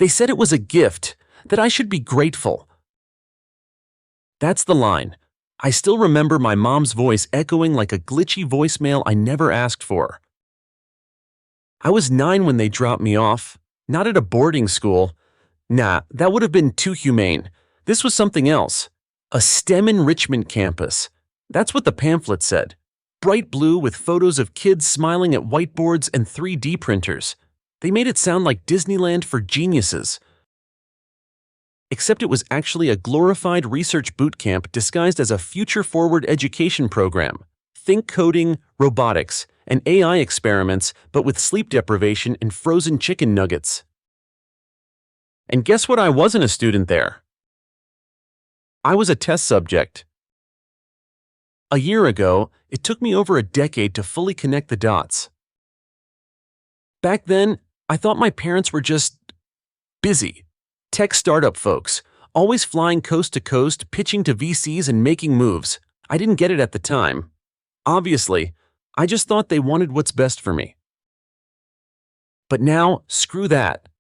They said it was a gift, that I should be grateful. That's the line. I still remember my mom's voice echoing like a glitchy voicemail I never asked for. I was 9 when they dropped me off, not at a boarding school. Nah, that would have been too humane. This was something else. A STEM enrichment campus. That's what the pamphlet said. Bright blue with photos of kids smiling at whiteboards and 3D printers. They made it sound like Disneyland for geniuses. Except it was actually a glorified research boot camp disguised as a future-forward education program. Think coding, robotics, and AI experiments, but with sleep deprivation and frozen chicken nuggets. And guess what? I wasn't a student there. I was a test subject. A year ago, it took me over a decade to fully connect the dots. Back then, I thought my parents were just busy. Tech startup folks, always flying coast to coast, pitching to VCs and making moves. I didn't get it at the time. Obviously, I just thought they wanted what's best for me. But now, screw that.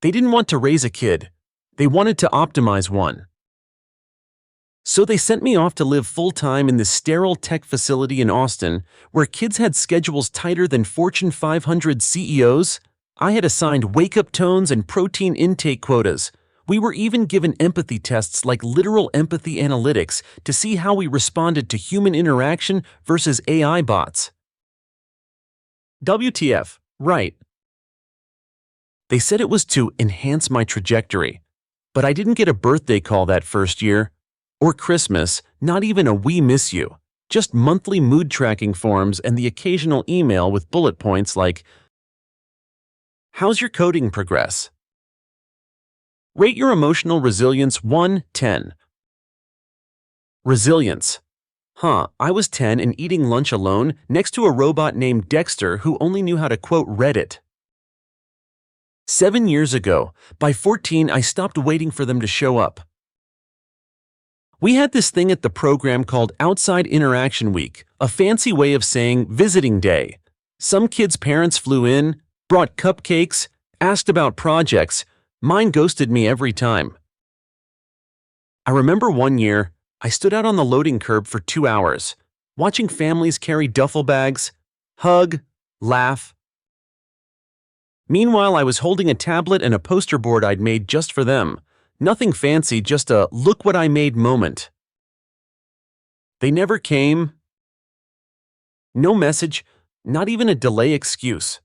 They didn't want to raise a kid. They wanted to optimize one. So they sent me off to live full-time in this sterile tech facility in Austin, where kids had schedules tighter than Fortune 500 CEOs. I had assigned wake-up tones and protein intake quotas. We were even given empathy tests like literal empathy analytics to see how we responded to human interaction versus AI bots. WTF, right? They said it was to enhance my trajectory, but I didn't get a birthday call that first year. Or Christmas, not even a "we miss you," just monthly mood tracking forms and the occasional email with bullet points like, "How's your coding progress? Rate your emotional resilience 1-10. Resilience. I was 10 and eating lunch alone next to a robot named Dexter who only knew how to quote Reddit. 7 years ago, by 14 I stopped waiting for them to show up. We had this thing at the program called Outside Interaction Week, a fancy way of saying visiting day. Some kids' parents flew in, brought cupcakes, asked about projects. Mine ghosted me every time. I remember one year, I stood out on the loading curb for 2 hours, watching families carry duffel bags, hug, laugh. Meanwhile, I was holding a tablet and a poster board I'd made just for them. Nothing fancy, just a "look what I made" moment. They never came. No message, not even a delay excuse.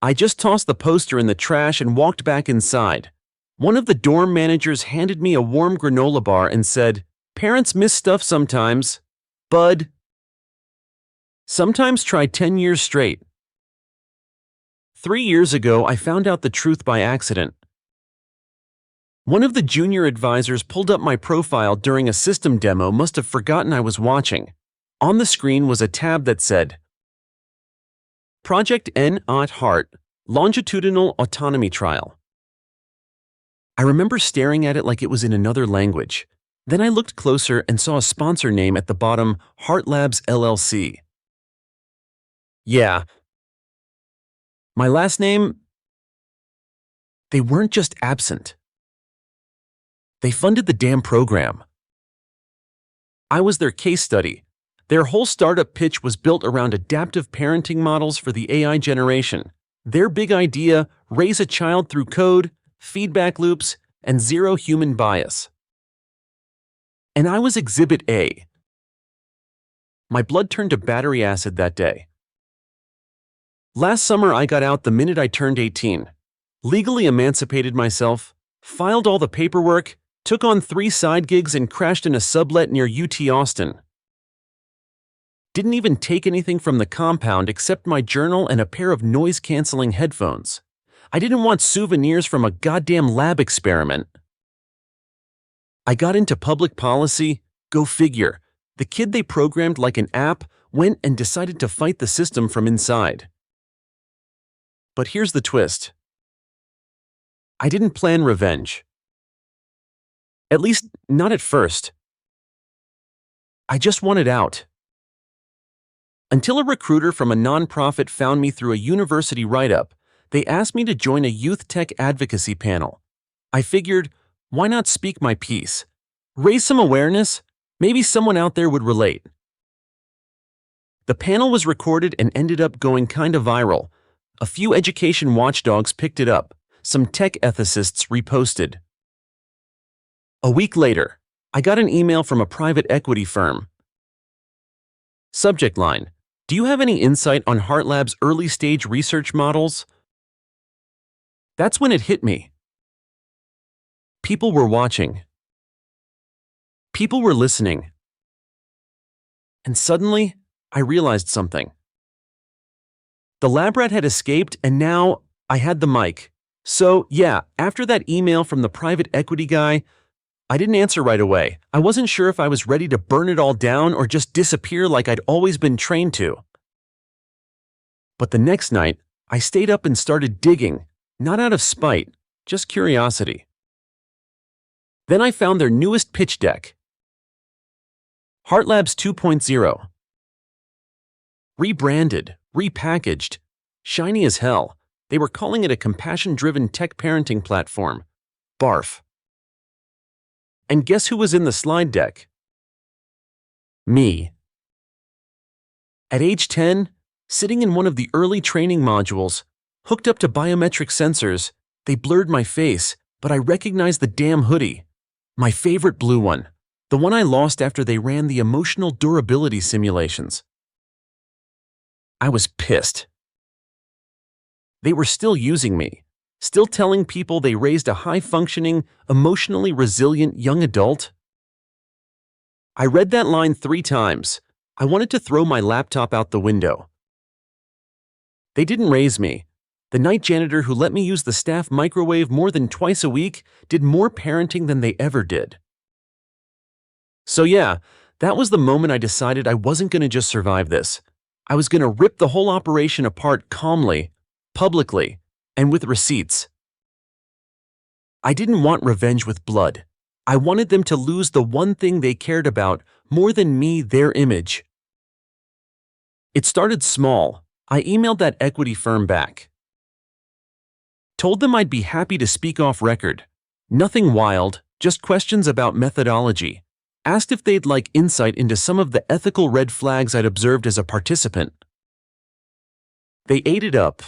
I just tossed the poster in the trash and walked back inside. One of the dorm managers handed me a warm granola bar and said, "Parents miss stuff sometimes, bud. Sometimes try 10 years straight." 3 years ago, I found out the truth by accident. One of the junior advisors pulled up my profile during a system demo, must have forgotten I was watching. On the screen was a tab that said, Project N.Ot. Heart, Longitudinal Autonomy Trial. I remember staring at it like it was in another language. Then I looked closer and saw a sponsor name at the bottom, Heart Labs LLC. Yeah. My last name? They weren't just absent. They funded the damn program. I was their case study. Their whole startup pitch was built around adaptive parenting models for the AI generation. Their big idea, raise a child through code, feedback loops, and zero human bias. And I was Exhibit A. My blood turned to battery acid that day. Last summer I got out the minute I turned 18. Legally emancipated myself, filed all the paperwork, took on 3 side gigs and crashed in a sublet near UT Austin. Didn't even take anything from the compound except my journal and a pair of noise-canceling headphones. I didn't want souvenirs from a goddamn lab experiment. I got into public policy. Go figure. The kid they programmed like an app went and decided to fight the system from inside. But here's the twist. I didn't plan revenge. At least, not at first. I just wanted out. Until a recruiter from a nonprofit found me through a university write-up. They asked me to join a youth tech advocacy panel. I figured, why not speak my piece? Raise some awareness? Maybe someone out there would relate. The panel was recorded and ended up going kinda viral. A few education watchdogs picked it up. Some tech ethicists reposted. A week later, I got an email from a private equity firm. Subject line: do you have any insight on HeartLab's early-stage research models? That's when it hit me. People were watching. People were listening. And suddenly, I realized something. The lab rat had escaped, and now I had the mic. So, yeah, after that email from the private equity guy, I didn't answer right away. I wasn't sure if I was ready to burn it all down or just disappear like I'd always been trained to. But the next night, I stayed up and started digging, not out of spite, just curiosity. Then I found their newest pitch deck. HeartLabs 2.0. Rebranded, repackaged, shiny as hell. They were calling it a compassion-driven tech parenting platform. Barf. And guess who was in the slide deck? Me. At age 10, sitting in one of the early training modules, hooked up to biometric sensors, they blurred my face, but I recognized the damn hoodie. My favorite blue one. The one I lost after they ran the emotional durability simulations. I was pissed. They were still using me, still telling people they raised a high-functioning, emotionally resilient young adult. I read that line 3 times. I wanted to throw my laptop out the window. They didn't raise me. The night janitor who let me use the staff microwave more than twice a week did more parenting than they ever did. So yeah, that was the moment I decided I wasn't going to just survive this. I was going to rip the whole operation apart calmly, publicly, and with receipts. I didn't want revenge with blood. I wanted them to lose the one thing they cared about more than me, their image. It started small. I emailed that equity firm back. Told them I'd be happy to speak off record. Nothing wild, just questions about methodology. Asked if they'd like insight into some of the ethical red flags I'd observed as a participant. They ate it up.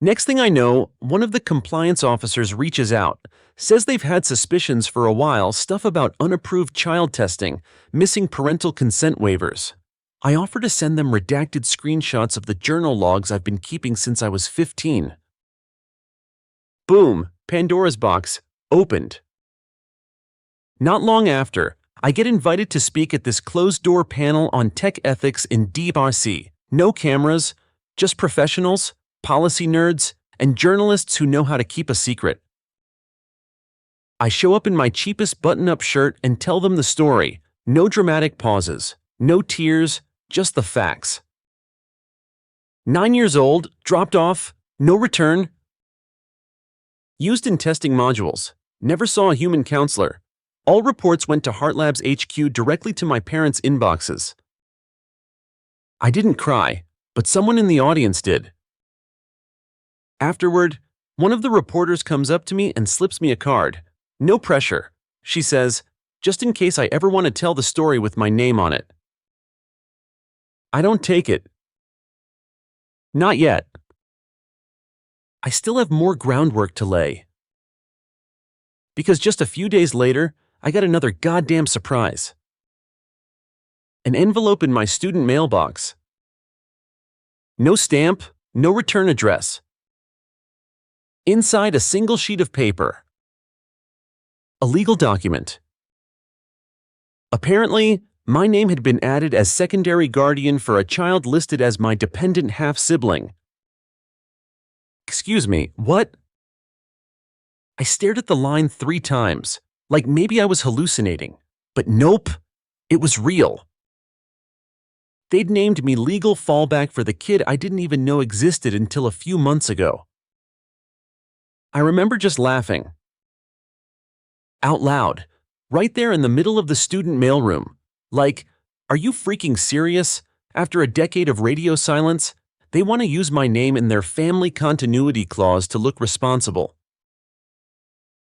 Next thing I know, one of the compliance officers reaches out, says they've had suspicions for a while, stuff about unapproved child testing, missing parental consent waivers. I offer to send them redacted screenshots of the journal logs I've been keeping since I was 15. Boom, Pandora's box, opened. Not long after, I get invited to speak at this closed-door panel on tech ethics in deep RC. No cameras, just professionals, policy nerds, and journalists who know how to keep a secret. I show up in my cheapest button-up shirt and tell them the story. No dramatic pauses, no tears, just the facts. 9 years old, dropped off, no return. Used in testing modules, never saw a human counselor. All reports went to HeartLab's HQ directly to my parents' inboxes. I didn't cry, but someone in the audience did. Afterward, one of the reporters comes up to me and slips me a card. No pressure, she says, just in case I ever want to tell the story with my name on it. I don't take it. Not yet. I still have more groundwork to lay. Because just a few days later, I got another goddamn surprise. An envelope in my student mailbox. No stamp, no return address. Inside a single sheet of paper. A legal document. Apparently, my name had been added as secondary guardian for a child listed as my dependent half-sibling. Excuse me, what? I stared at the line 3 times, like maybe I was hallucinating. But nope, it was real. They'd named me legal fallback for the kid I didn't even know existed until a few months ago. I remember just laughing. Out loud, right there in the middle of the student mailroom. Like, are you freaking serious? After a decade of radio silence, they want to use my name in their family continuity clause to look responsible.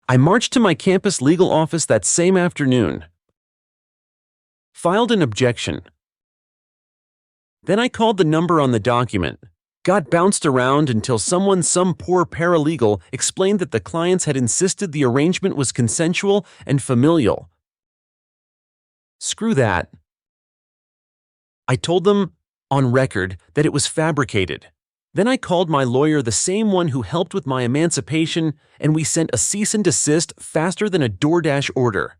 I marched to my campus legal office that same afternoon. Filed an objection. Then I called the number on the document, got bounced around until some poor paralegal explained that the clients had insisted the arrangement was consensual and familial. Screw that. I told them, on record, that it was fabricated. Then I called my lawyer, the same one who helped with my emancipation, and we sent a cease and desist faster than a DoorDash order.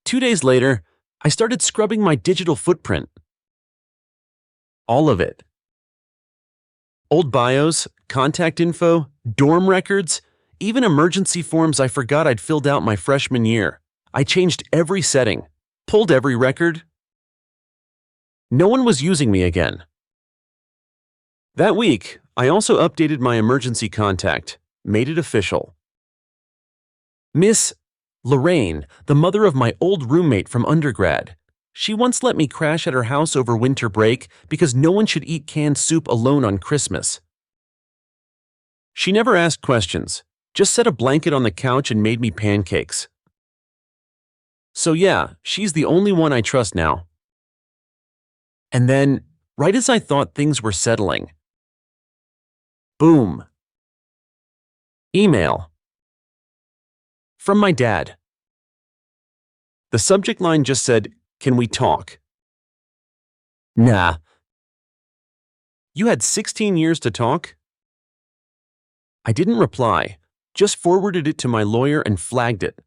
2 days later, I started scrubbing my digital footprint. All of it. Old bios, contact info, dorm records, even emergency forms I forgot I'd filled out my freshman year. I changed every setting, pulled every record. No one was using me again. That week, I also updated my emergency contact, made it official. Miss Lorraine, the mother of my old roommate from undergrad. She once let me crash at her house over winter break because no one should eat canned soup alone on Christmas. She never asked questions, just set a blanket on the couch and made me pancakes. So yeah, she's the only one I trust now. And then, right as I thought things were settling, boom. Email. From my dad. The subject line just said, "Can we talk?" Nah. You had 16 years to talk? I didn't reply, just forwarded it to my lawyer and flagged it.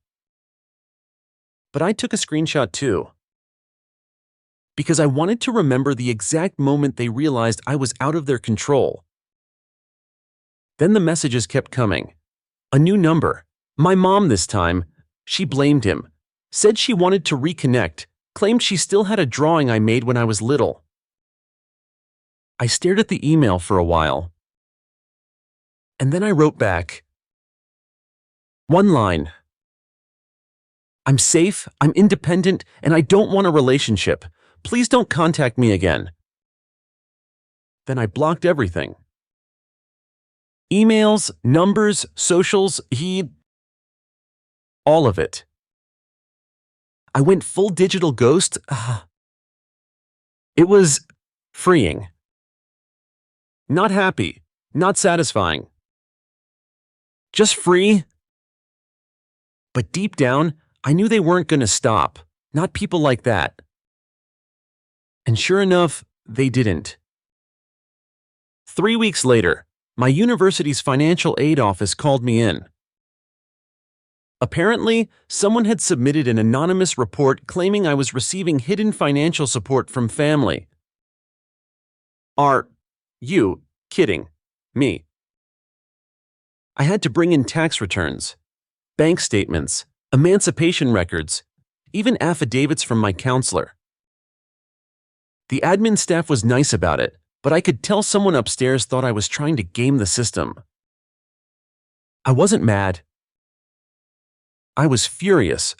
But I took a screenshot too. Because I wanted to remember the exact moment they realized I was out of their control. Then the messages kept coming. A new number. My mom this time. She blamed him. Said she wanted to reconnect. Claimed she still had a drawing I made when I was little. I stared at the email for a while. And then I wrote back. One line. I'm safe, I'm independent, and I don't want a relationship. Please don't contact me again. Then I blocked everything. Emails, numbers, socials, all of it. I went full digital ghost. It was freeing. Not happy, not satisfying. Just free. But deep down, I knew they weren't going to stop, not people like that. And sure enough, they didn't. 3 weeks later, my university's financial aid office called me in. Apparently, someone had submitted an anonymous report claiming I was receiving hidden financial support from family. Are you kidding me? I had to bring in tax returns, bank statements, emancipation records, even affidavits from my counselor. The admin staff was nice about it, but I could tell someone upstairs thought I was trying to game the system. I wasn't mad. I was furious.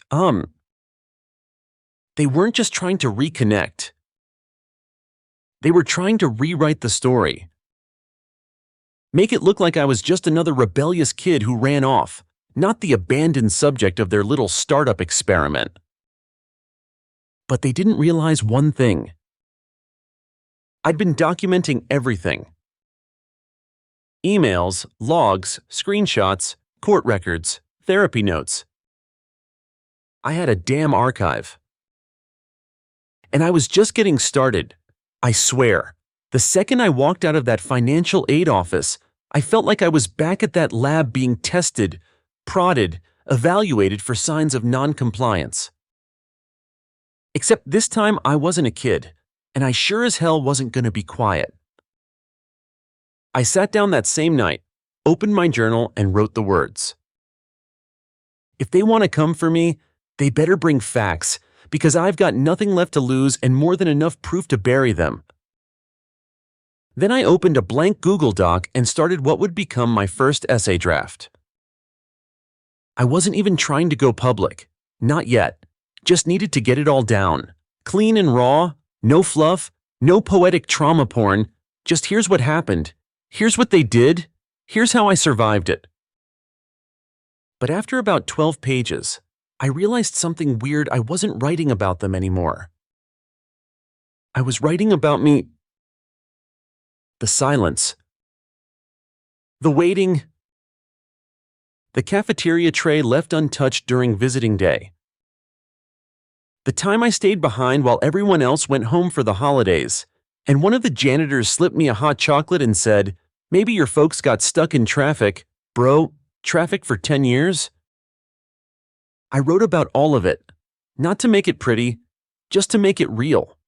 They weren't just trying to reconnect. They were trying to rewrite the story. Make it look like I was just another rebellious kid who ran off, not the abandoned subject of their little startup experiment. But they didn't realize one thing. I'd been documenting everything. Emails, logs, screenshots, court records, therapy notes. I had a damn archive. And I was just getting started. I swear, the second I walked out of that financial aid office, I felt like I was back at that lab being tested, prodded, evaluated for signs of non-compliance. Except this time I wasn't a kid, and I sure as hell wasn't going to be quiet. I sat down that same night, opened my journal, and wrote the words. If they want to come for me, they better bring facts, because I've got nothing left to lose and more than enough proof to bury them. Then I opened a blank Google Doc and started what would become my first essay draft. I wasn't even trying to go public. Not yet. Just needed to get it all down. Clean and raw, no fluff, no poetic trauma porn, Just here's what happened. Here's what they did. Here's how I survived it. But after about 12 pages, I realized something weird. I wasn't writing about them anymore. I was writing about me. The silence. The waiting. The cafeteria tray left untouched during visiting day. The time I stayed behind while everyone else went home for the holidays, and one of the janitors slipped me a hot chocolate and said, "Maybe your folks got stuck in traffic. Bro, traffic for 10 years? I wrote about all of it, not to make it pretty, just to make it real.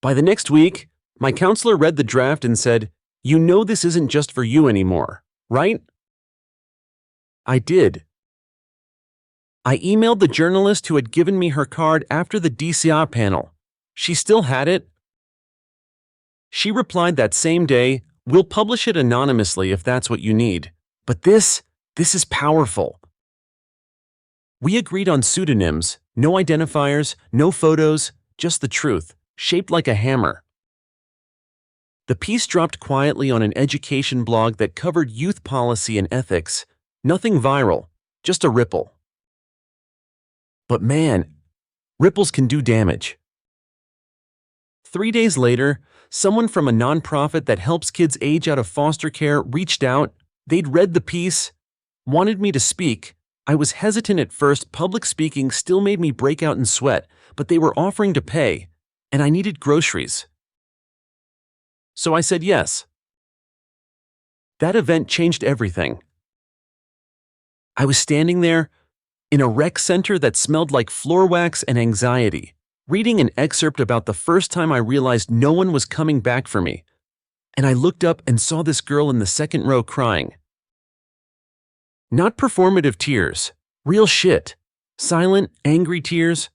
By the next week, my counselor read the draft and said, "You know this isn't just for you anymore, right?" I did. I emailed the journalist who had given me her card after the DCI panel. She still had it. She replied that same day, "We'll publish it anonymously if that's what you need. But this is powerful." We agreed on pseudonyms, no identifiers, no photos, just the truth, shaped like a hammer. The piece dropped quietly on an education blog that covered youth policy and ethics. Nothing viral, just a ripple. But man, ripples can do damage. 3 days later, someone from a nonprofit that helps kids age out of foster care reached out. They'd read the piece, wanted me to speak. I was hesitant at first. Public speaking still made me break out in sweat, but they were offering to pay, and I needed groceries. So I said yes. That event changed everything. I was standing there, in a rec center that smelled like floor wax and anxiety, reading an excerpt about the first time I realized no one was coming back for me, and I looked up and saw this girl in the second row crying. Not performative tears, real shit, silent, angry tears.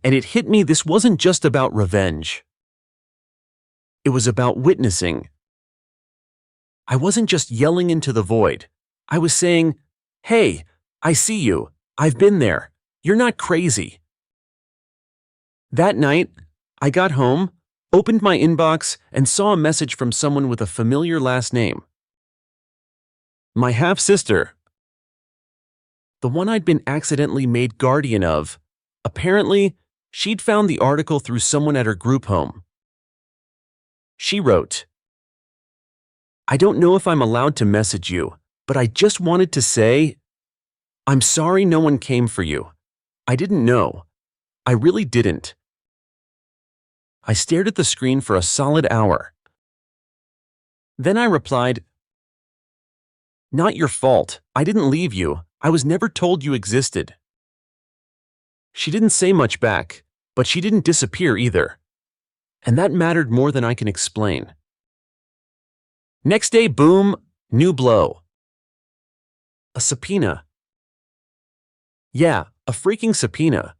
And it hit me, this wasn't just about revenge. It was about witnessing. I wasn't just yelling into the void. I was saying, "Hey, I see you. I've been there. You're not crazy." That night, I got home, opened my inbox, and saw a message from someone with a familiar last name. My half-sister. The one I'd been accidentally made guardian of. Apparently, she'd found the article through someone at her group home. She wrote, "I don't know if I'm allowed to message you, but I just wanted to say, I'm sorry no one came for you. I didn't know. I really didn't." I stared at the screen for a solid hour. Then I replied, "Not your fault. I didn't leave you. I was never told you existed." She didn't say much back, but she didn't disappear either. And that mattered more than I can explain. Next day, boom, new blow. A subpoena. Yeah, a freaking subpoena.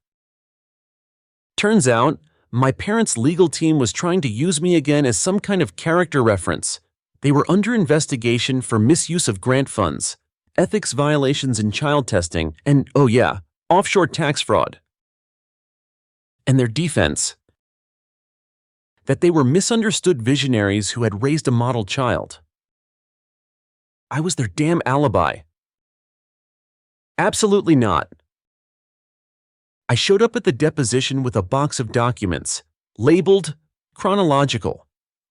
Turns out, my parents' legal team was trying to use me again as some kind of character reference. They were under investigation for misuse of grant funds, ethics violations in child testing, and, oh yeah, offshore tax fraud. And their defense: that they were misunderstood visionaries who had raised a model child. I was their damn alibi. Absolutely not. I showed up at the deposition with a box of documents, labeled, chronological,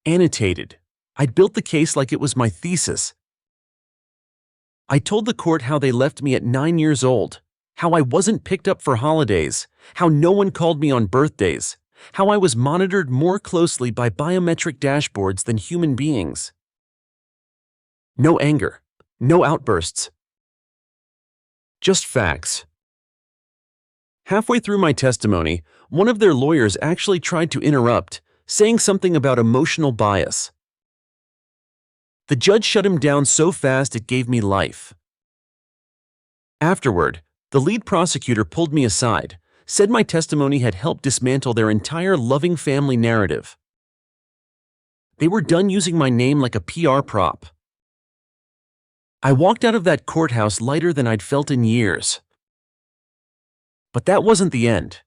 annotated. I'd built the case like it was my thesis. I told the court how they left me at 9 years old, how I wasn't picked up for holidays, how no one called me on birthdays, how I was monitored more closely by biometric dashboards than human beings. No anger, no outbursts. Just facts. Halfway through my testimony, one of their lawyers actually tried to interrupt, saying something about emotional bias. The judge shut him down so fast it gave me life. Afterward, the lead prosecutor pulled me aside, said my testimony had helped dismantle their entire loving family narrative. They were done using my name like a PR prop. I walked out of that courthouse lighter than I'd felt in years. But that wasn't the end.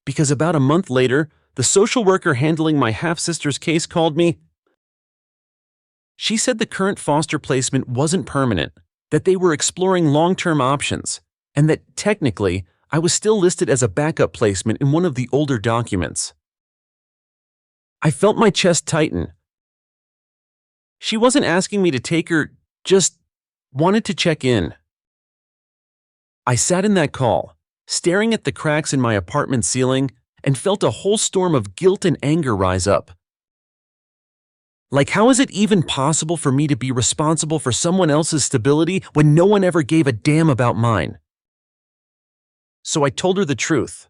Because about a month later, the social worker handling my half-sister's case called me. She said the current foster placement wasn't permanent, that they were exploring long-term options, and that technically I was still listed as a backup placement in one of the older documents. I felt my chest tighten. She wasn't asking me to take her, just wanted to check in. I sat in that call, staring at the cracks in my apartment ceiling, and felt a whole storm of guilt and anger rise up. Like, how is it even possible for me to be responsible for someone else's stability when no one ever gave a damn about mine? So I told her the truth.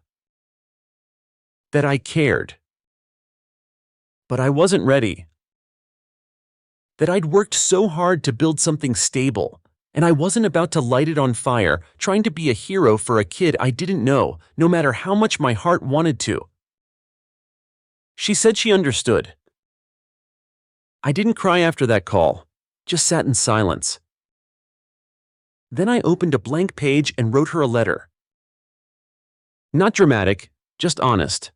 That I cared. But I wasn't ready. That I'd worked so hard to build something stable, and I wasn't about to light it on fire, trying to be a hero for a kid I didn't know, no matter how much my heart wanted to. She said she understood. I didn't cry after that call, just sat in silence. Then I opened a blank page and wrote her a letter. Not dramatic, just honest.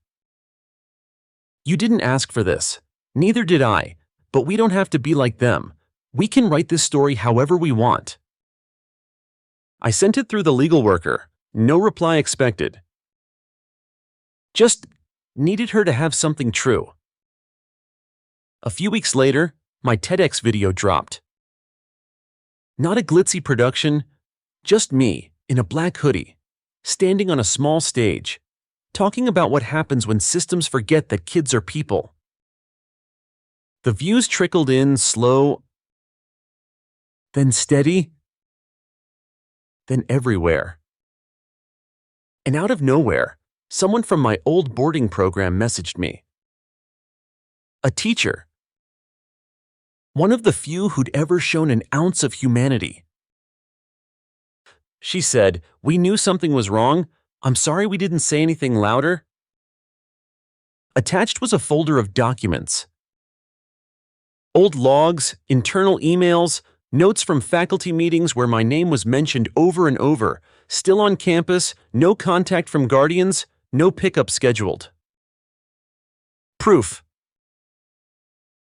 You didn't ask for this, neither did I, but we don't have to be like them. We can write this story however we want. I sent it through the legal worker, no reply expected. Just needed her to have something true. A few weeks later, my TEDx video dropped. Not a glitzy production, just me in a black hoodie, standing on a small stage, talking about what happens when systems forget that kids are people. The views trickled in slow, then steady, then everywhere. And out of nowhere, someone from my old boarding program messaged me. A teacher. One of the few who'd ever shown an ounce of humanity. She said, "We knew something was wrong. I'm sorry we didn't say anything louder." Attached was a folder of documents. Old logs, internal emails, notes from faculty meetings where my name was mentioned over and over, still on campus, no contact from guardians, no pickup scheduled. Proof.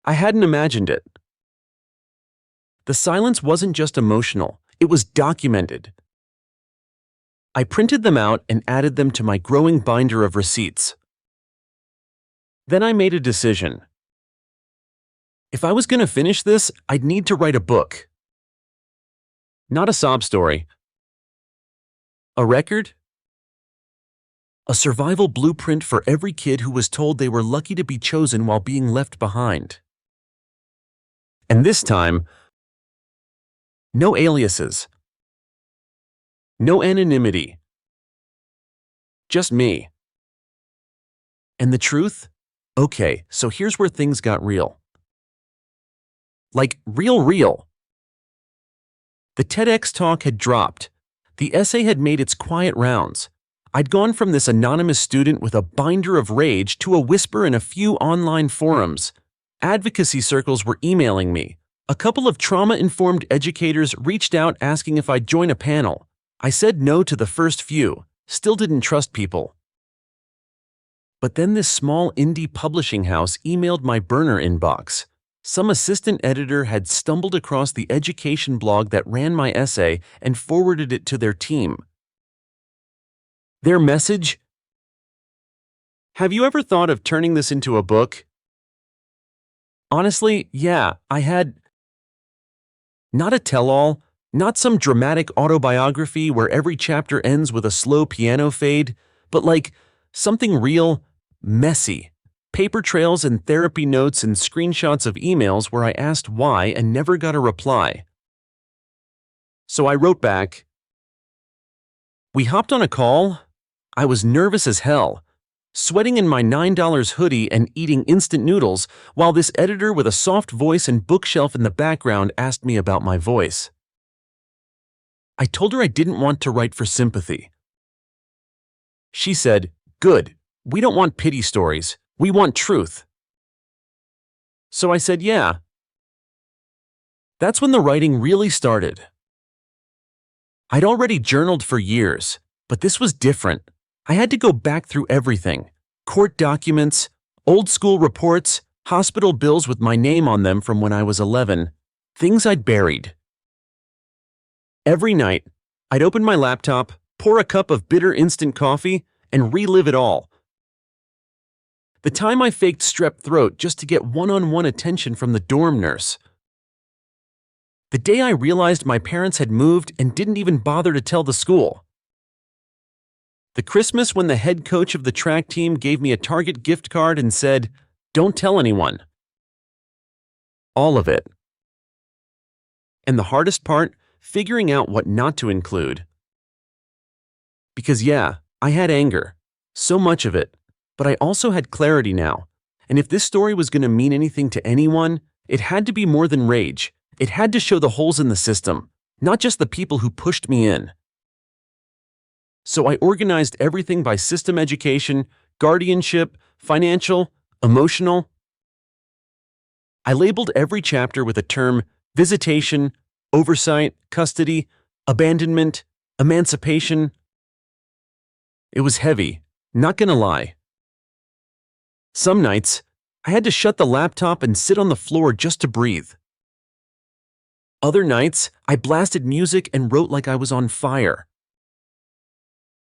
I hadn't imagined it. The silence wasn't just emotional, it was documented. I printed them out and added them to my growing binder of receipts. Then I made a decision. If I was going to finish this, I'd need to write a book. Not a sob story. A record? A survival blueprint for every kid who was told they were lucky to be chosen while being left behind. And this time, no aliases. No anonymity. Just me. And the truth? Okay, so here's where things got real. Like, real. The TEDx talk had dropped. The essay had made its quiet rounds. I'd gone from this anonymous student with a binder of rage to a whisper in a few online forums. Advocacy circles were emailing me. A couple of trauma-informed educators reached out asking if I'd join a panel. I said no to the first few, still didn't trust people. But then this small indie publishing house emailed my burner inbox. Some assistant editor had stumbled across the education blog that ran my essay and forwarded it to their team. Their message? Have you ever thought of turning this into a book? Honestly, yeah, I had. Not a tell-all, not some dramatic autobiography where every chapter ends with a slow piano fade, but like something real, messy. Paper trails and therapy notes and screenshots of emails where I asked why and never got a reply. So I wrote back. We hopped on a call. I was nervous as hell, sweating in my $9 hoodie and eating instant noodles while this editor with a soft voice and bookshelf in the background asked me about my voice. I told her I didn't want to write for sympathy. She said, "Good, we don't want pity stories. We want truth." So I said, yeah. That's when the writing really started. I'd already journaled for years, but this was different. I had to go back through everything: court documents, Old school reports, hospital bills with my name on them from when I was 11, things I'd buried. Every night, I'd open my laptop, pour a cup of bitter instant coffee, and relive it all. The time I faked strep throat just to get one-on-one attention from the dorm nurse. The day I realized my parents had moved and didn't even bother to tell the school. The Christmas when the head coach of the track team gave me a Target gift card and said, "Don't tell anyone." All of it. And the hardest part, figuring out what not to include. Because yeah, I had anger, so much of it, but I also had clarity now. And if this story was going to mean anything to anyone, it had to be more than rage. It had to show the holes in the system, not just the people who pushed me in. So I organized everything by system education, guardianship, financial, emotional. I labeled every chapter with a term: visitation, oversight, custody, abandonment, emancipation. It was heavy, not gonna lie. Some nights, I had to shut the laptop and sit on the floor just to breathe. Other nights, I blasted music and wrote like I was on fire.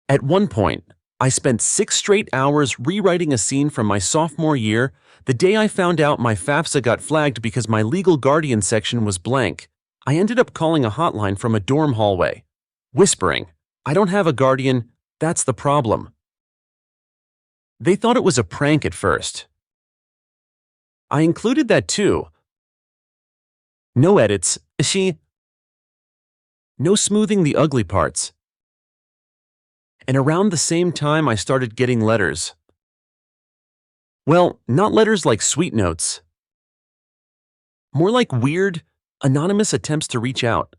At one point, I spent 6 straight hours rewriting a scene from my sophomore year, the day I found out my FAFSA got flagged because my legal guardian section was blank. I ended up calling a hotline from a dorm hallway, whispering, "I don't have a guardian, that's the problem." They thought it was a prank at first. I included that too. No edits, no smoothing the ugly parts. And around the same time I started getting letters. Well, not letters like sweet notes. More like weird, anonymous attempts to reach out.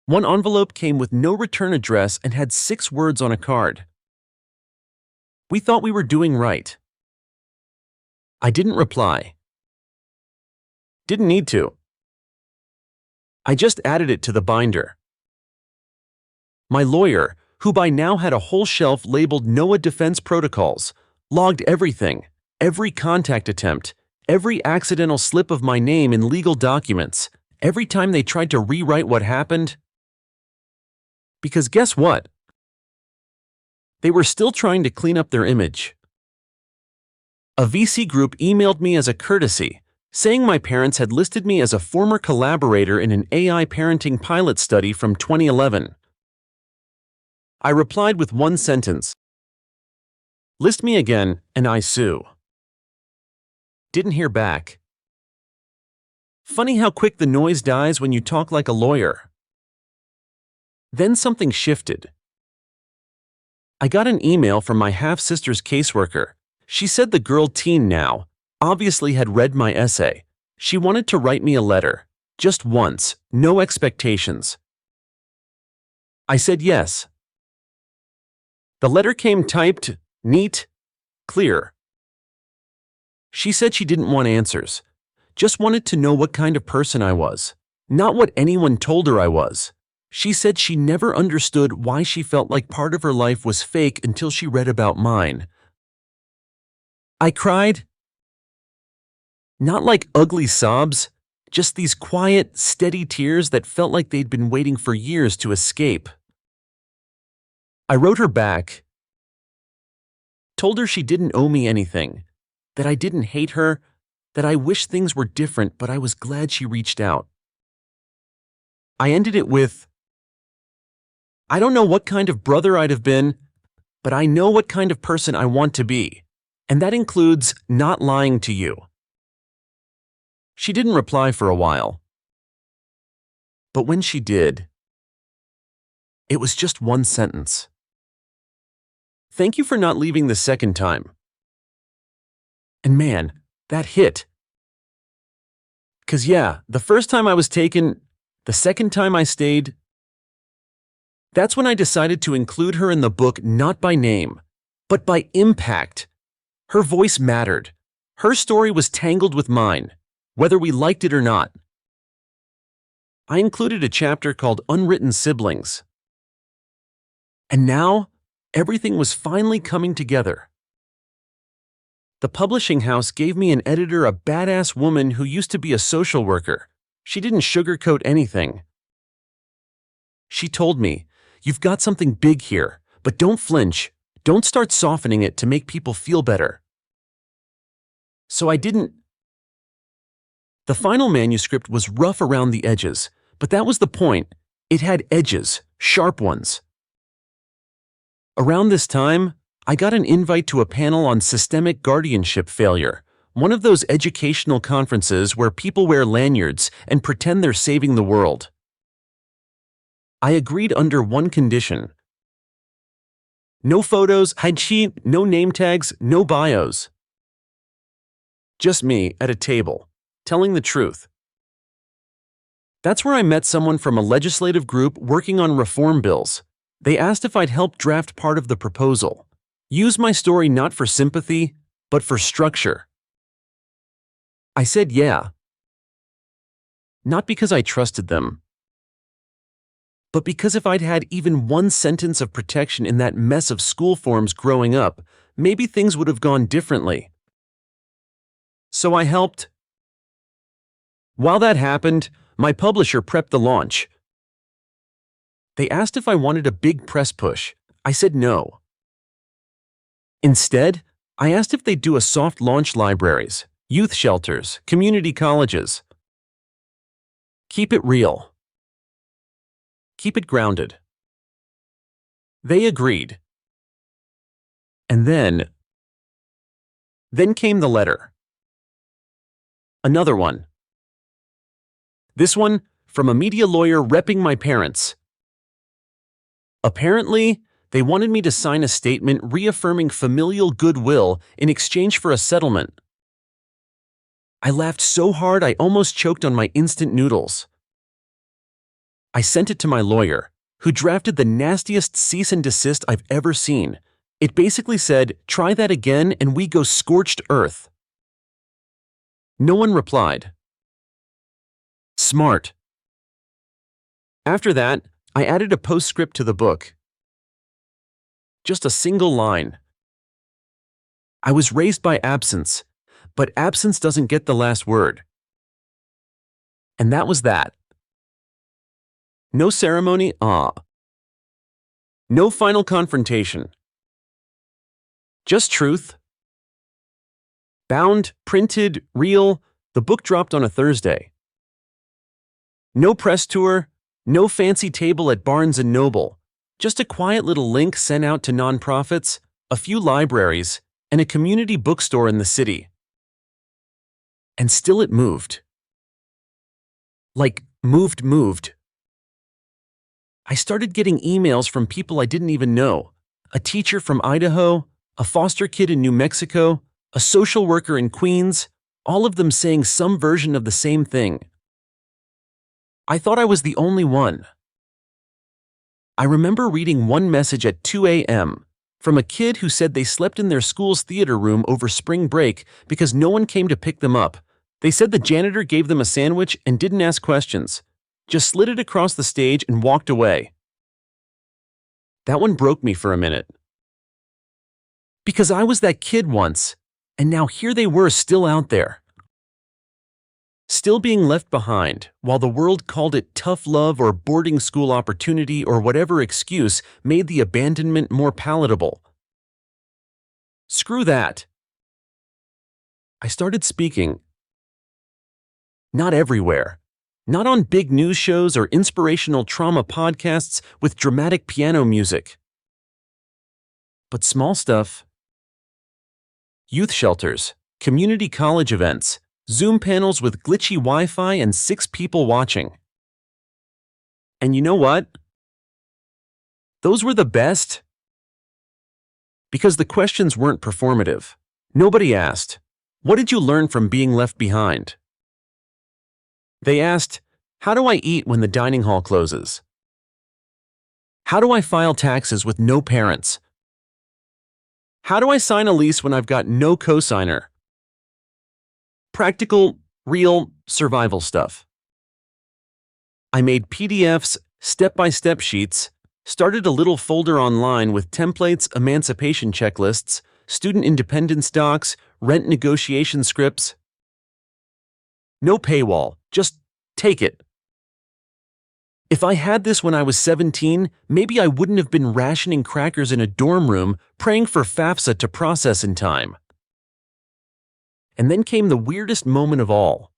One envelope came with no return address and had 6 words on a card. "We thought we were doing right." I didn't reply. Didn't need to. I just added it to the binder. My lawyer, who by now had a whole shelf labeled NOAA Defense Protocols, logged everything, every contact attempt, every accidental slip of my name in legal documents, every time they tried to rewrite what happened. Because guess what? They were still trying to clean up their image. A VC group emailed me as a courtesy, saying my parents had listed me as a former collaborator in an AI parenting pilot study from 2011. I replied with one sentence: "List me again, and I sue." Didn't hear back. Funny how quick the noise dies when you talk like a lawyer. Then something shifted. I got an email from my half-sister's caseworker. She said the girl teen now obviously had read my essay. She wanted to write me a letter, just once, no expectations. I said yes. The letter came typed, neat, clear. She said she didn't want answers, just wanted to know what kind of person I was, not what anyone told her I was. She said she never understood why she felt like part of her life was fake until she read about mine. I cried. Not like ugly sobs, just these quiet, steady tears that felt like they'd been waiting for years to escape. I wrote her back, told her she didn't owe me anything, that I didn't hate her, that I wish things were different, but I was glad she reached out. I ended it with, "I don't know what kind of brother I'd have been, but I know what kind of person I want to be, and that includes not lying to you." She didn't reply for a while. But when she did, it was just one sentence. "Thank you for not leaving the second time." And man, that hit. 'Cause yeah, the first time I was taken, the second time I stayed. That's when I decided to include her in the book not by name, but by impact. Her voice mattered. Her story was tangled with mine, whether we liked it or not. I included a chapter called Unwritten Siblings. And now, everything was finally coming together. The publishing house gave me an editor, a badass woman who used to be a social worker. She didn't sugarcoat anything. She told me, "You've got something big here, but don't flinch. Don't start softening it to make people feel better." So I didn't. The final manuscript was rough around the edges, but that was the point. It had edges, sharp ones. Around this time, I got an invite to a panel on systemic guardianship failure, one of those educational conferences where people wear lanyards and pretend they're saving the world. I agreed under one condition. No photos, no name tags, no bios. Just me at a table, telling the truth. That's where I met someone from a legislative group working on reform bills. They asked if I'd help draft part of the proposal. Use my story not for sympathy, but for structure. I said yeah. Not because I trusted them, but because if I'd had even one sentence of protection in that mess of school forms growing up, maybe things would have gone differently. So I helped. While that happened, my publisher prepped the launch. They asked if I wanted a big press push. I said no. Instead, I asked if they'd do a soft launch: libraries, youth shelters, community colleges. Keep it real. Keep it grounded. They agreed. And then came the letter. Another one. This one from a media lawyer repping my parents. Apparently, they wanted me to sign a statement reaffirming familial goodwill in exchange for a settlement. I laughed so hard I almost choked on my instant noodles. I sent it to my lawyer, who drafted the nastiest cease and desist I've ever seen. It basically said, "Try that again and we go scorched earth." No one replied. Smart. After that, I added a postscript to the book. Just a single line. I was raised by absence, but absence doesn't get the last word. And that was that. No ceremony, No final confrontation. Just truth. Bound, printed, real, the book dropped on a Thursday. No press tour, no fancy table at Barnes & Noble, just a quiet little link sent out to nonprofits, a few libraries, and a community bookstore in the city. And still it moved. Like, moved. I started getting emails from people I didn't even know. A teacher from Idaho, a foster kid in New Mexico, a social worker in Queens, all of them saying some version of the same thing. I thought I was the only one. I remember reading one message at 2 a.m. from a kid who said they slept in their school's theater room over spring break because no one came to pick them up. They said the janitor gave them a sandwich and didn't ask questions, just slid it across the stage and walked away. That one broke me for a minute. Because I was that kid once, and now here they were still out there. Still being left behind, while the world called it tough love or boarding school opportunity or whatever excuse made the abandonment more palatable. Screw that. I started speaking. Not everywhere. Not on big news shows or inspirational trauma podcasts with dramatic piano music. But small stuff. Youth shelters, community college events, Zoom panels with glitchy Wi-Fi and 6 people watching. And you know what? Those were the best. Because the questions weren't performative. Nobody asked, "What did you learn from being left behind?" They asked, "How do I eat when the dining hall closes? How do I file taxes with no parents? How do I sign a lease when I've got no cosigner?" Practical, real, survival stuff. I made PDFs, step-by-step sheets, started a little folder online with templates, emancipation checklists, student independence docs, rent negotiation scripts. No paywall, just take it. If I had this when I was 17, maybe I wouldn't have been rationing crackers in a dorm room praying for FAFSA to process in time. And then came the weirdest moment of all.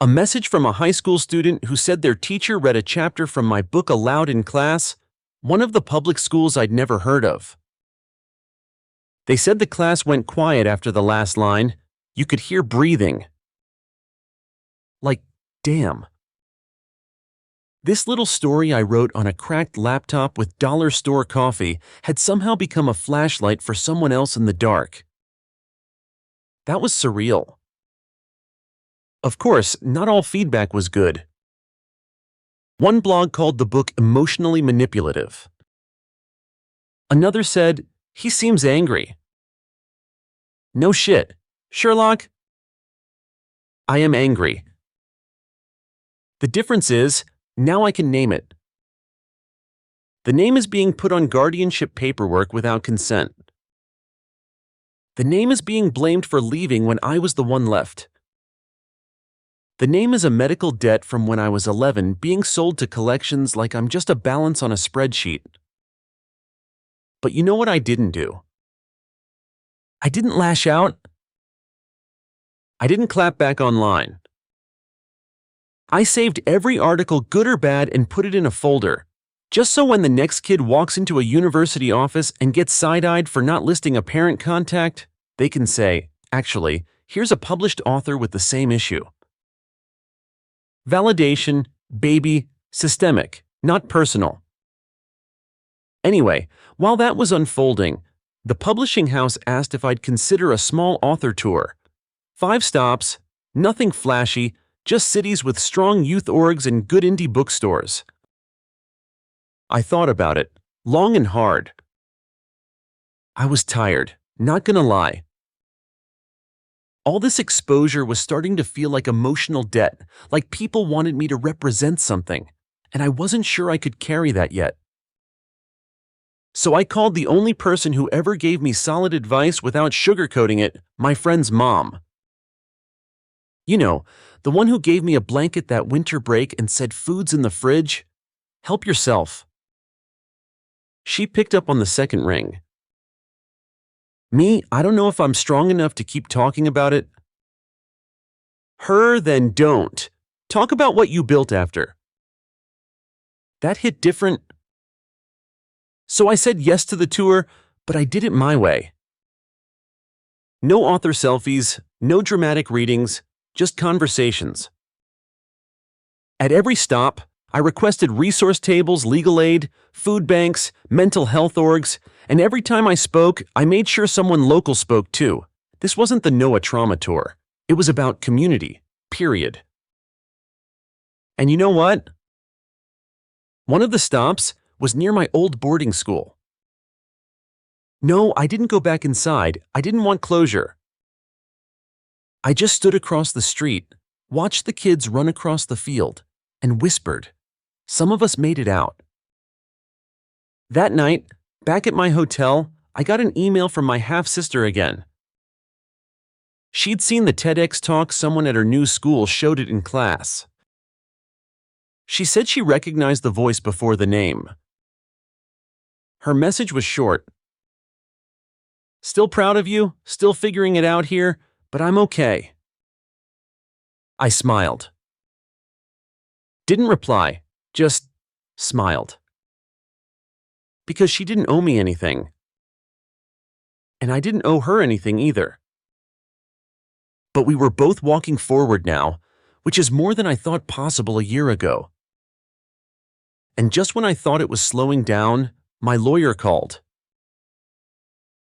A message from a high school student who said their teacher read a chapter from my book aloud in class, one of the public schools I'd never heard of. They said the class went quiet after the last line. You could hear breathing. Like, damn. This little story I wrote on a cracked laptop with dollar store coffee had somehow become a flashlight for someone else in the dark. That was surreal. Of course, not all feedback was good. One blog called the book emotionally manipulative. Another said, he seems angry. No shit, Sherlock. I am angry. The difference is, now I can name it. The name is being put on guardianship paperwork without consent. The name is being blamed for leaving when I was the one left. The name is a medical debt from when I was 11 being sold to collections like I'm just a balance on a spreadsheet. But you know what I didn't do? I didn't lash out. I didn't clap back online. I saved every article, good or bad, and put it in a folder, just so when the next kid walks into a university office and gets side-eyed for not listing a parent contact, they can say, actually, here's a published author with the same issue. Validation, baby, systemic, not personal. Anyway, while that was unfolding, the publishing house asked if I'd consider a small author tour. 5 stops, nothing flashy, just cities with strong youth orgs and good indie bookstores. I thought about it, long and hard. I was tired, not gonna lie. All this exposure was starting to feel like emotional debt, like people wanted me to represent something, and I wasn't sure I could carry that yet. So I called the only person who ever gave me solid advice without sugarcoating it, my friend's mom. You know, the one who gave me a blanket that winter break and said food's in the fridge. Help yourself. She picked up on the second ring. Me, I don't know if I'm strong enough to keep talking about it. Her, then don't. Talk about what you built after. That hit different. So I said yes to the tour, but I did it my way. No author selfies, no dramatic readings, just conversations. At every stop, I requested resource tables, legal aid, food banks, mental health orgs, and every time I spoke, I made sure someone local spoke too. This wasn't the Noah Trauma Tour. It was about community, period. And you know what? One of the stops was near my old boarding school. No, I didn't go back inside. I didn't want closure. I just stood across the street, watched the kids run across the field, and whispered. Some of us made it out. That night, back at my hotel, I got an email from my half-sister again. She'd seen the TEDx talk someone at her new school showed it in class. She said she recognized the voice before the name. Her message was short. Still proud of you, still figuring it out here, but I'm okay. I smiled. Didn't reply, just smiled. Because she didn't owe me anything. And I didn't owe her anything either. But we were both walking forward now, which is more than I thought possible a year ago. And just when I thought it was slowing down, my lawyer called.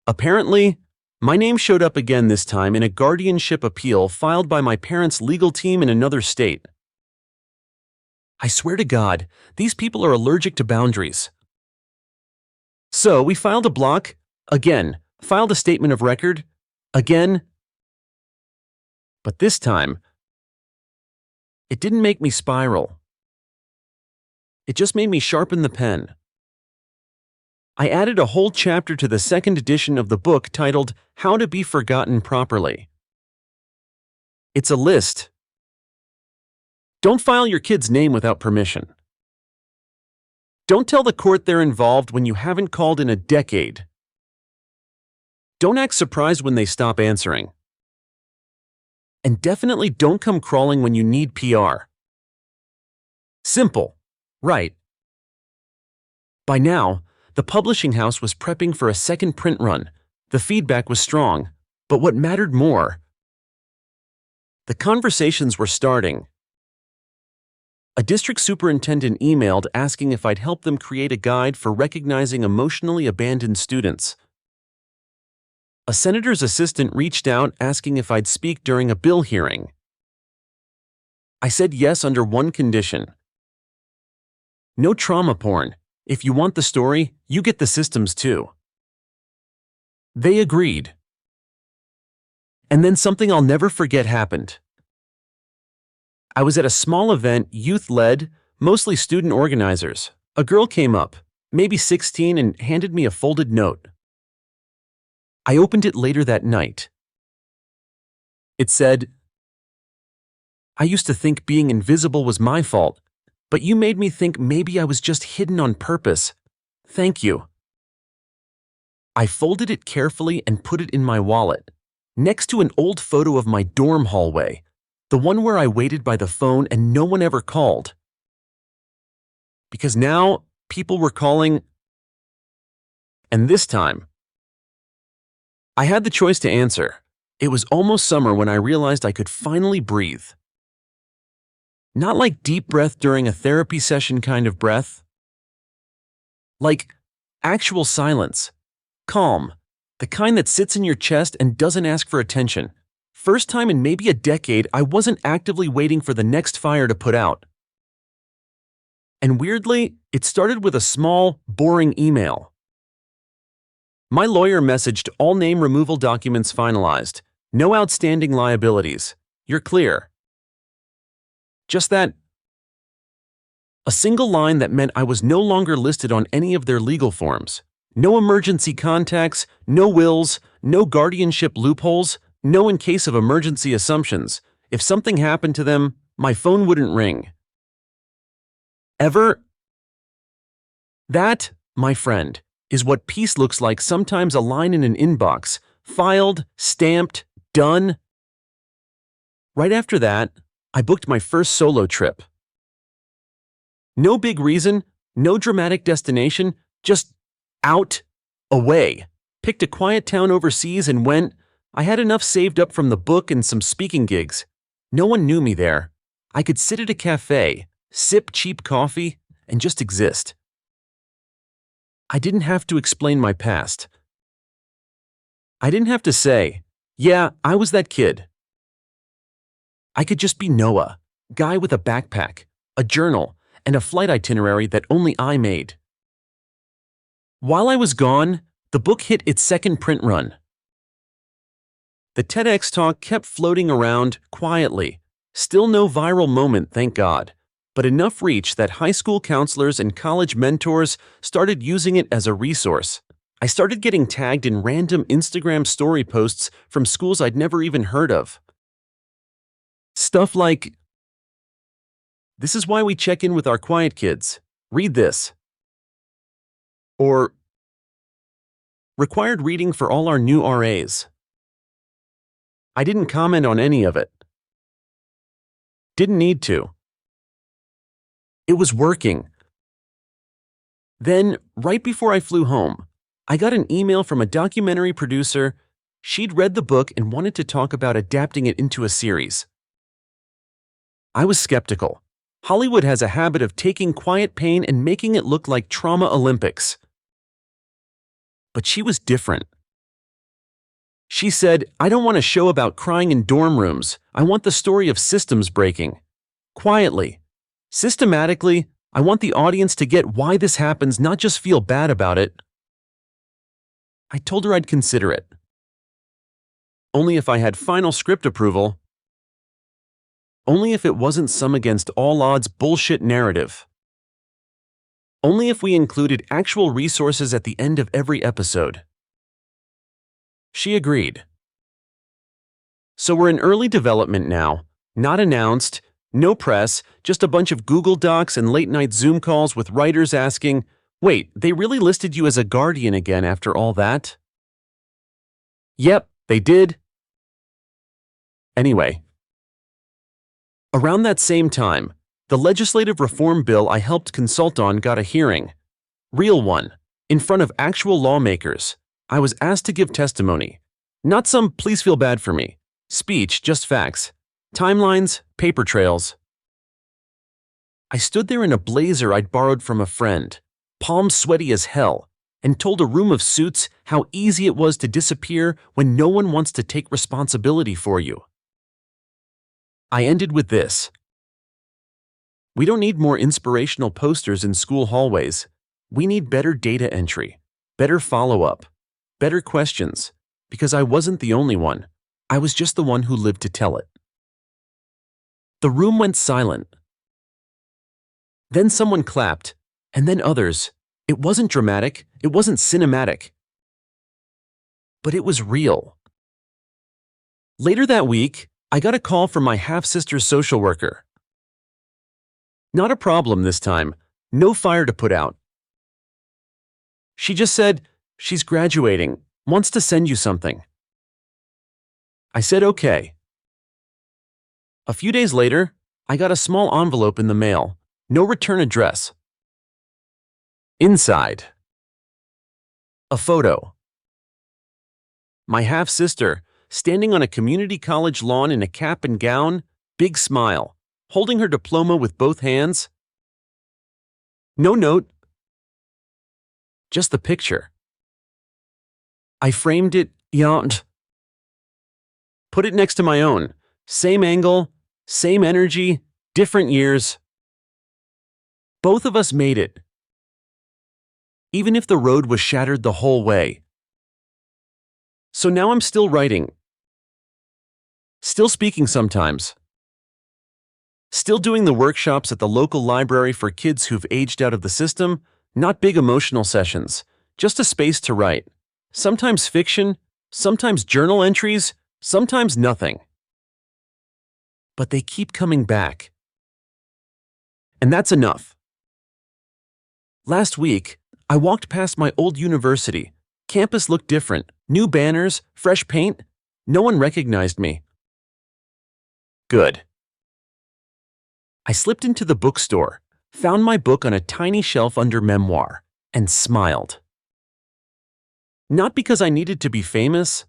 Apparently, my name showed up again this time in a guardianship appeal filed by my parents' legal team in another state. I swear to God, these people are allergic to boundaries. So we filed a block, again, filed a statement of record, again. But this time, it didn't make me spiral. It just made me sharpen the pen. I added a whole chapter to the second edition of the book titled How to Be Forgotten Properly. It's a list. Don't file your kid's name without permission. Don't tell the court they're involved when you haven't called in a decade. Don't act surprised when they stop answering. And definitely don't come crawling when you need PR. Simple, right? By now, the publishing house was prepping for a second print run. The feedback was strong, but what mattered more? The conversations were starting. A district superintendent emailed asking if I'd help them create a guide for recognizing emotionally abandoned students. A senator's assistant reached out asking if I'd speak during a bill hearing. I said yes under one condition. No trauma porn. If you want the story, you get the systems too. They agreed. And then something I'll never forget happened. I was at a small event, youth-led, mostly student organizers. A girl came up, maybe 16, and handed me a folded note. I opened it later that night. It said, "I used to think being invisible was my fault, but you made me think maybe I was just hidden on purpose. Thank you." I folded it carefully and put it in my wallet, next to an old photo of my dorm hallway, the one where I waited by the phone and no one ever called. Because now, people were calling, and this time, I had the choice to answer. It was almost summer when I realized I could finally breathe. Not like deep breath during a therapy session kind of breath. Like actual silence. Calm. The kind that sits in your chest and doesn't ask for attention. First time in maybe a decade, I wasn't actively waiting for the next fire to put out. And weirdly, it started with a small, boring email. My lawyer messaged all name removal documents finalized. No outstanding liabilities. You're clear. Just that. A single line that meant I was no longer listed on any of their legal forms. No emergency contacts, no wills, no guardianship loopholes, no in case of emergency assumptions. If something happened to them, my phone wouldn't ring. Ever? That, my friend, is what peace looks like. Sometimes a line in an inbox, filed, stamped, done. Right after that, I booked my first solo trip. No big reason, no dramatic destination, just out, away. Picked a quiet town overseas and went. I had enough saved up from the book and some speaking gigs. No one knew me there. I could sit at a cafe, sip cheap coffee, and just exist. I didn't have to explain my past. I didn't have to say, yeah, I was that kid. I could just be Noah, guy with a backpack, a journal, and a flight itinerary that only I made. While I was gone, the book hit its second print run. The TEDx talk kept floating around quietly. Still no viral moment, thank God, but enough reach that high school counselors and college mentors started using it as a resource. I started getting tagged in random Instagram story posts from schools I'd never even heard of. Stuff like, "This is why we check in with our quiet kids. Read this." Or, "Required reading for all our new RAs." I didn't comment on any of it. Didn't need to. It was working. Then, right before I flew home, I got an email from a documentary producer. She'd read the book and wanted to talk about adapting it into a series. I was skeptical. Hollywood has a habit of taking quiet pain and making it look like trauma Olympics. But she was different. She said, "I don't want a show about crying in dorm rooms. I want the story of systems breaking. Quietly. Systematically, I want the audience to get why this happens, not just feel bad about it." I told her I'd consider it. Only if I had final script approval. Only if it wasn't some against all odds bullshit narrative. only if we included actual resources at the end of every episode. She agreed. So we're in early development now, not announced, no press, just a bunch of Google Docs and late-night Zoom calls with writers asking, "Wait, they really listed you as a guardian again after all that?" Yep, they did. Anyway. Around that same time, the legislative reform bill I helped consult on got a hearing. Real one, in front of actual lawmakers. I was asked to give testimony. Not some "please feel bad for me" speech, just facts. Timelines, paper trails. I stood there in a blazer I'd borrowed from a friend, palms sweaty as hell, and told a room of suits how easy it was to disappear when no one wants to take responsibility for you. I ended with this. We don't need more inspirational posters in school hallways. We need better data entry, better follow-up, better questions, because I wasn't the only one. I was just the one who lived to tell it. The room went silent. Then someone clapped, and then others. It wasn't dramatic, it wasn't cinematic. But it was real. Later that week, I got a call from my half-sister's social worker. Not a problem this time, no fire to put out. She just said, "She's graduating, wants to send you something." I said okay. A few days later, I got a small envelope in the mail, no return address. Inside, a photo. My half-sister, standing on a community college lawn in a cap and gown, big smile, holding her diploma with both hands. No note, just the picture. I framed it, put it next to my own, same angle, same energy, different years. Both of us made it. Even if the road was shattered the whole way. So now I'm still writing. Still speaking sometimes. Still doing the workshops at the local library for kids who've aged out of the system, not big emotional sessions, just a space to write. Sometimes fiction, sometimes journal entries, sometimes nothing. But they keep coming back. And that's enough. Last week, I walked past my old university. Campus looked different. New banners, fresh paint. No one recognized me. Good. I slipped into the bookstore, found my book on a tiny shelf under memoir, and smiled. Not because I needed to be famous,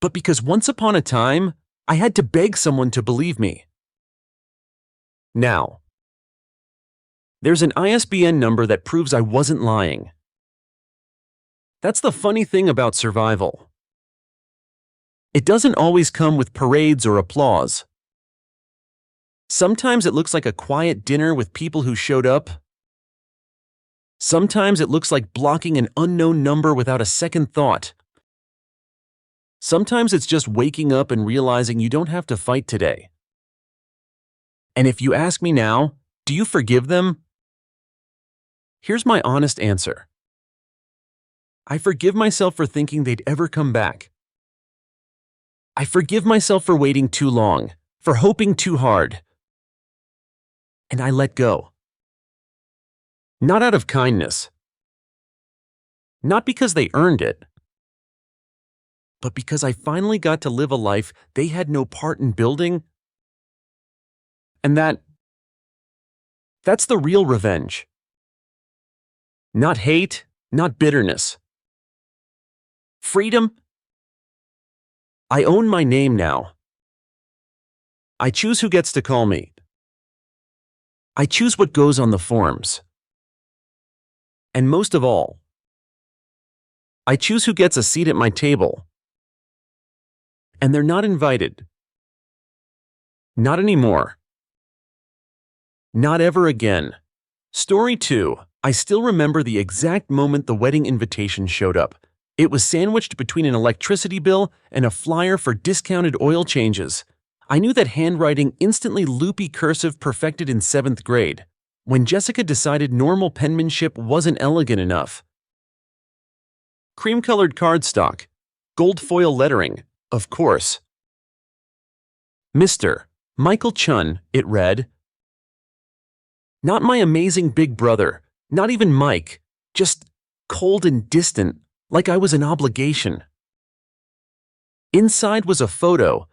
but because once upon a time, I had to beg someone to believe me. Now, there's an ISBN number that proves I wasn't lying. That's the funny thing about survival. It doesn't always come with parades or applause. Sometimes it looks like a quiet dinner with people who showed up. Sometimes it looks like blocking an unknown number without a second thought. Sometimes it's just waking up and realizing you don't have to fight today. And if you ask me now, do you forgive them? Here's my honest answer. I forgive myself for thinking they'd ever come back. I forgive myself for waiting too long, for hoping too hard. And I let go. Not out of kindness. Not because they earned it. But because I finally got to live a life they had no part in building. And that's the real revenge. Not hate, not bitterness. Freedom. I own my name now. I choose who gets to call me. I choose what goes on the forms. And most of all, I choose who gets a seat at my table. And they're not invited. Not anymore. Not ever again. Story 2. I still remember the exact moment the wedding invitation showed up. It was sandwiched between an electricity bill and a flyer for discounted oil changes. I knew that handwriting instantly loopy cursive perfected in 7th grade. when Jessica decided normal penmanship wasn't elegant enough. Cream-colored cardstock, gold foil lettering, of course. Mr. Michael Chun, it read. Not my amazing big brother, not even Mike, just cold and distant, like I was an obligation. Inside was a photo,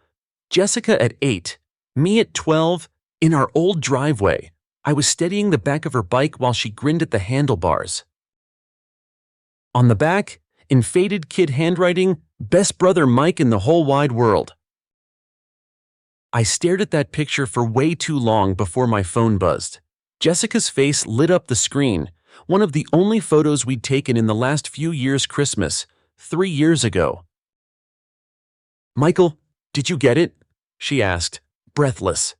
Jessica at 8, me at 12, in our old driveway. I was steadying the back of her bike while she grinned at the handlebars. On the back, in faded kid handwriting, best brother Mike in the whole wide world. I stared at that picture for way too long before my phone buzzed. Jessica's face lit up the screen, one of the only photos we'd taken in the last few years' Christmas, 3 years ago. Michael, did you get it? She asked, breathless.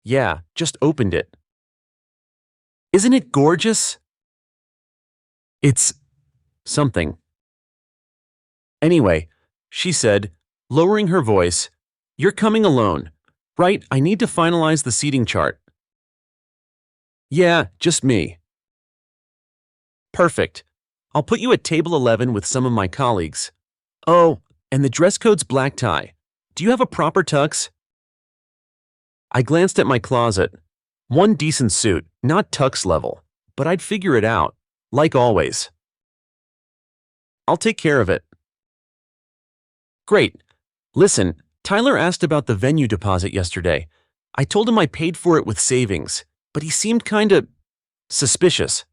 Yeah, just opened it. Isn't it gorgeous? It's something. Anyway, she said, lowering her voice, you're coming alone, right? I need to finalize the seating chart. Yeah, just me. Perfect. I'll put you at table 11 with some of my colleagues. Oh, and the dress code's black tie. Do you have a proper tux? I glanced at my closet. One decent suit, not tux level, but I'd figure it out, like always. I'll take care of it. Great. Listen, Tyler asked about the venue deposit yesterday. I told him I paid for it with savings, but he seemed kinda suspicious.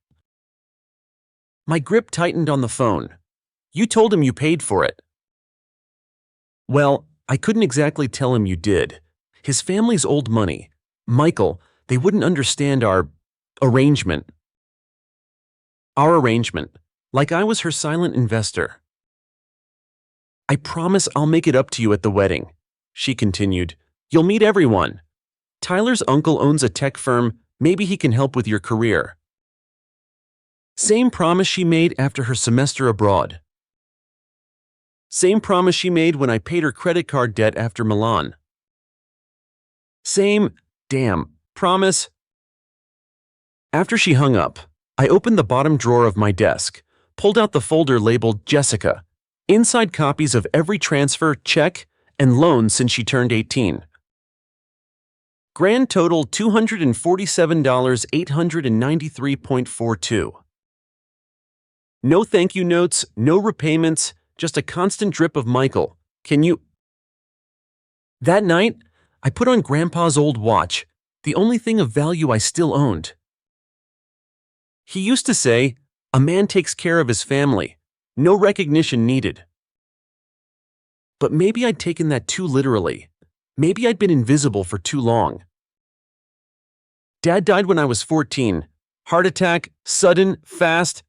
My grip tightened on the phone. You told him you paid for it. Well, I couldn't exactly tell him you did. His family's old money. Michael, they wouldn't understand our arrangement. Our arrangement, like I was her silent investor. I promise I'll make it up to you at the wedding, she continued. You'll meet everyone. Tyler's uncle owns a tech firm. Maybe he can help with your career. Same promise she made after her semester abroad. Same promise she made when I paid her credit card debt after Milan. Same, damn, promise. After she hung up, I opened the bottom drawer of my desk, pulled out the folder labeled Jessica, inside copies of every transfer, check, and loan since she turned 18. Grand total $247,893.42. No thank you notes, no repayments, just a constant drip of Michael. Can you? That night, I put on Grandpa's old watch, the only thing of value I still owned. He used to say, a man takes care of his family, no recognition needed. But maybe I'd taken that too literally. Maybe I'd been invisible for too long. Dad died when I was 14. Heart attack, sudden, fast.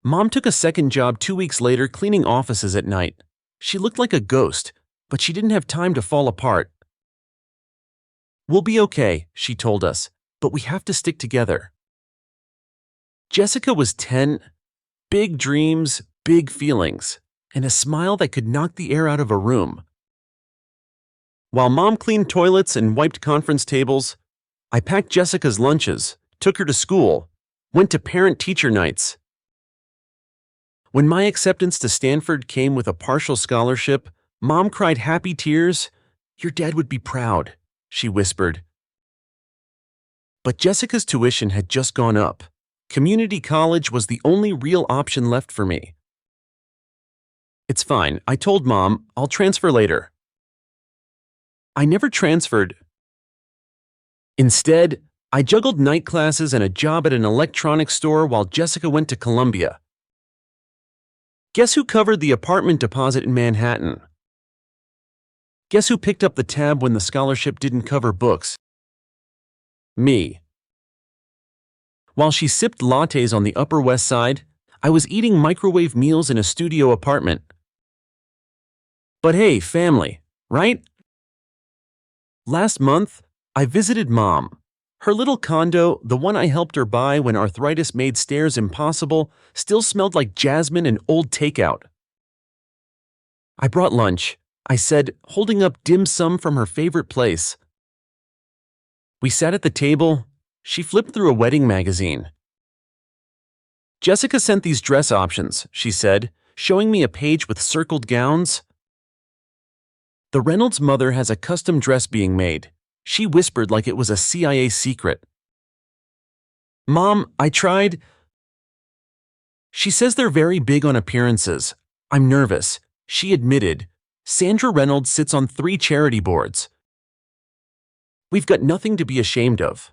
Mom took a second job 2 weeks later cleaning offices at night. She looked like a ghost, but she didn't have time to fall apart. We'll be okay, she told us, but we have to stick together. Jessica was 10, big dreams, big feelings, and a smile that could knock the air out of a room. While Mom cleaned toilets and wiped conference tables, I packed Jessica's lunches, took her to school, went to parent-teacher nights. When my acceptance to Stanford came with a partial scholarship, Mom cried happy tears. Your dad would be proud, she whispered. But Jessica's tuition had just gone up. Community college was the only real option left for me. It's fine, I told Mom, I'll transfer later. I never transferred. Instead, I juggled night classes and a job at an electronics store while Jessica went to Columbia. Guess who covered the apartment deposit in Manhattan? Guess who picked up the tab when the scholarship didn't cover books? Me. While she sipped lattes on the Upper West Side, I was eating microwave meals in a studio apartment. But hey, family, right? Last month, I visited Mom. Her little condo, the one I helped her buy when arthritis made stairs impossible, still smelled like jasmine and old takeout. I brought lunch, I said, holding up dim sum from her favorite place. We sat at the table. She flipped through a wedding magazine. Jessica sent these dress options, she said, showing me a page with circled gowns. The Reynolds mother has a custom dress being made. She whispered like it was a CIA secret. Mom, I tried. She says they're very big on appearances. I'm nervous. She admitted. Sandra Reynolds sits on 3 charity boards. We've got nothing to be ashamed of.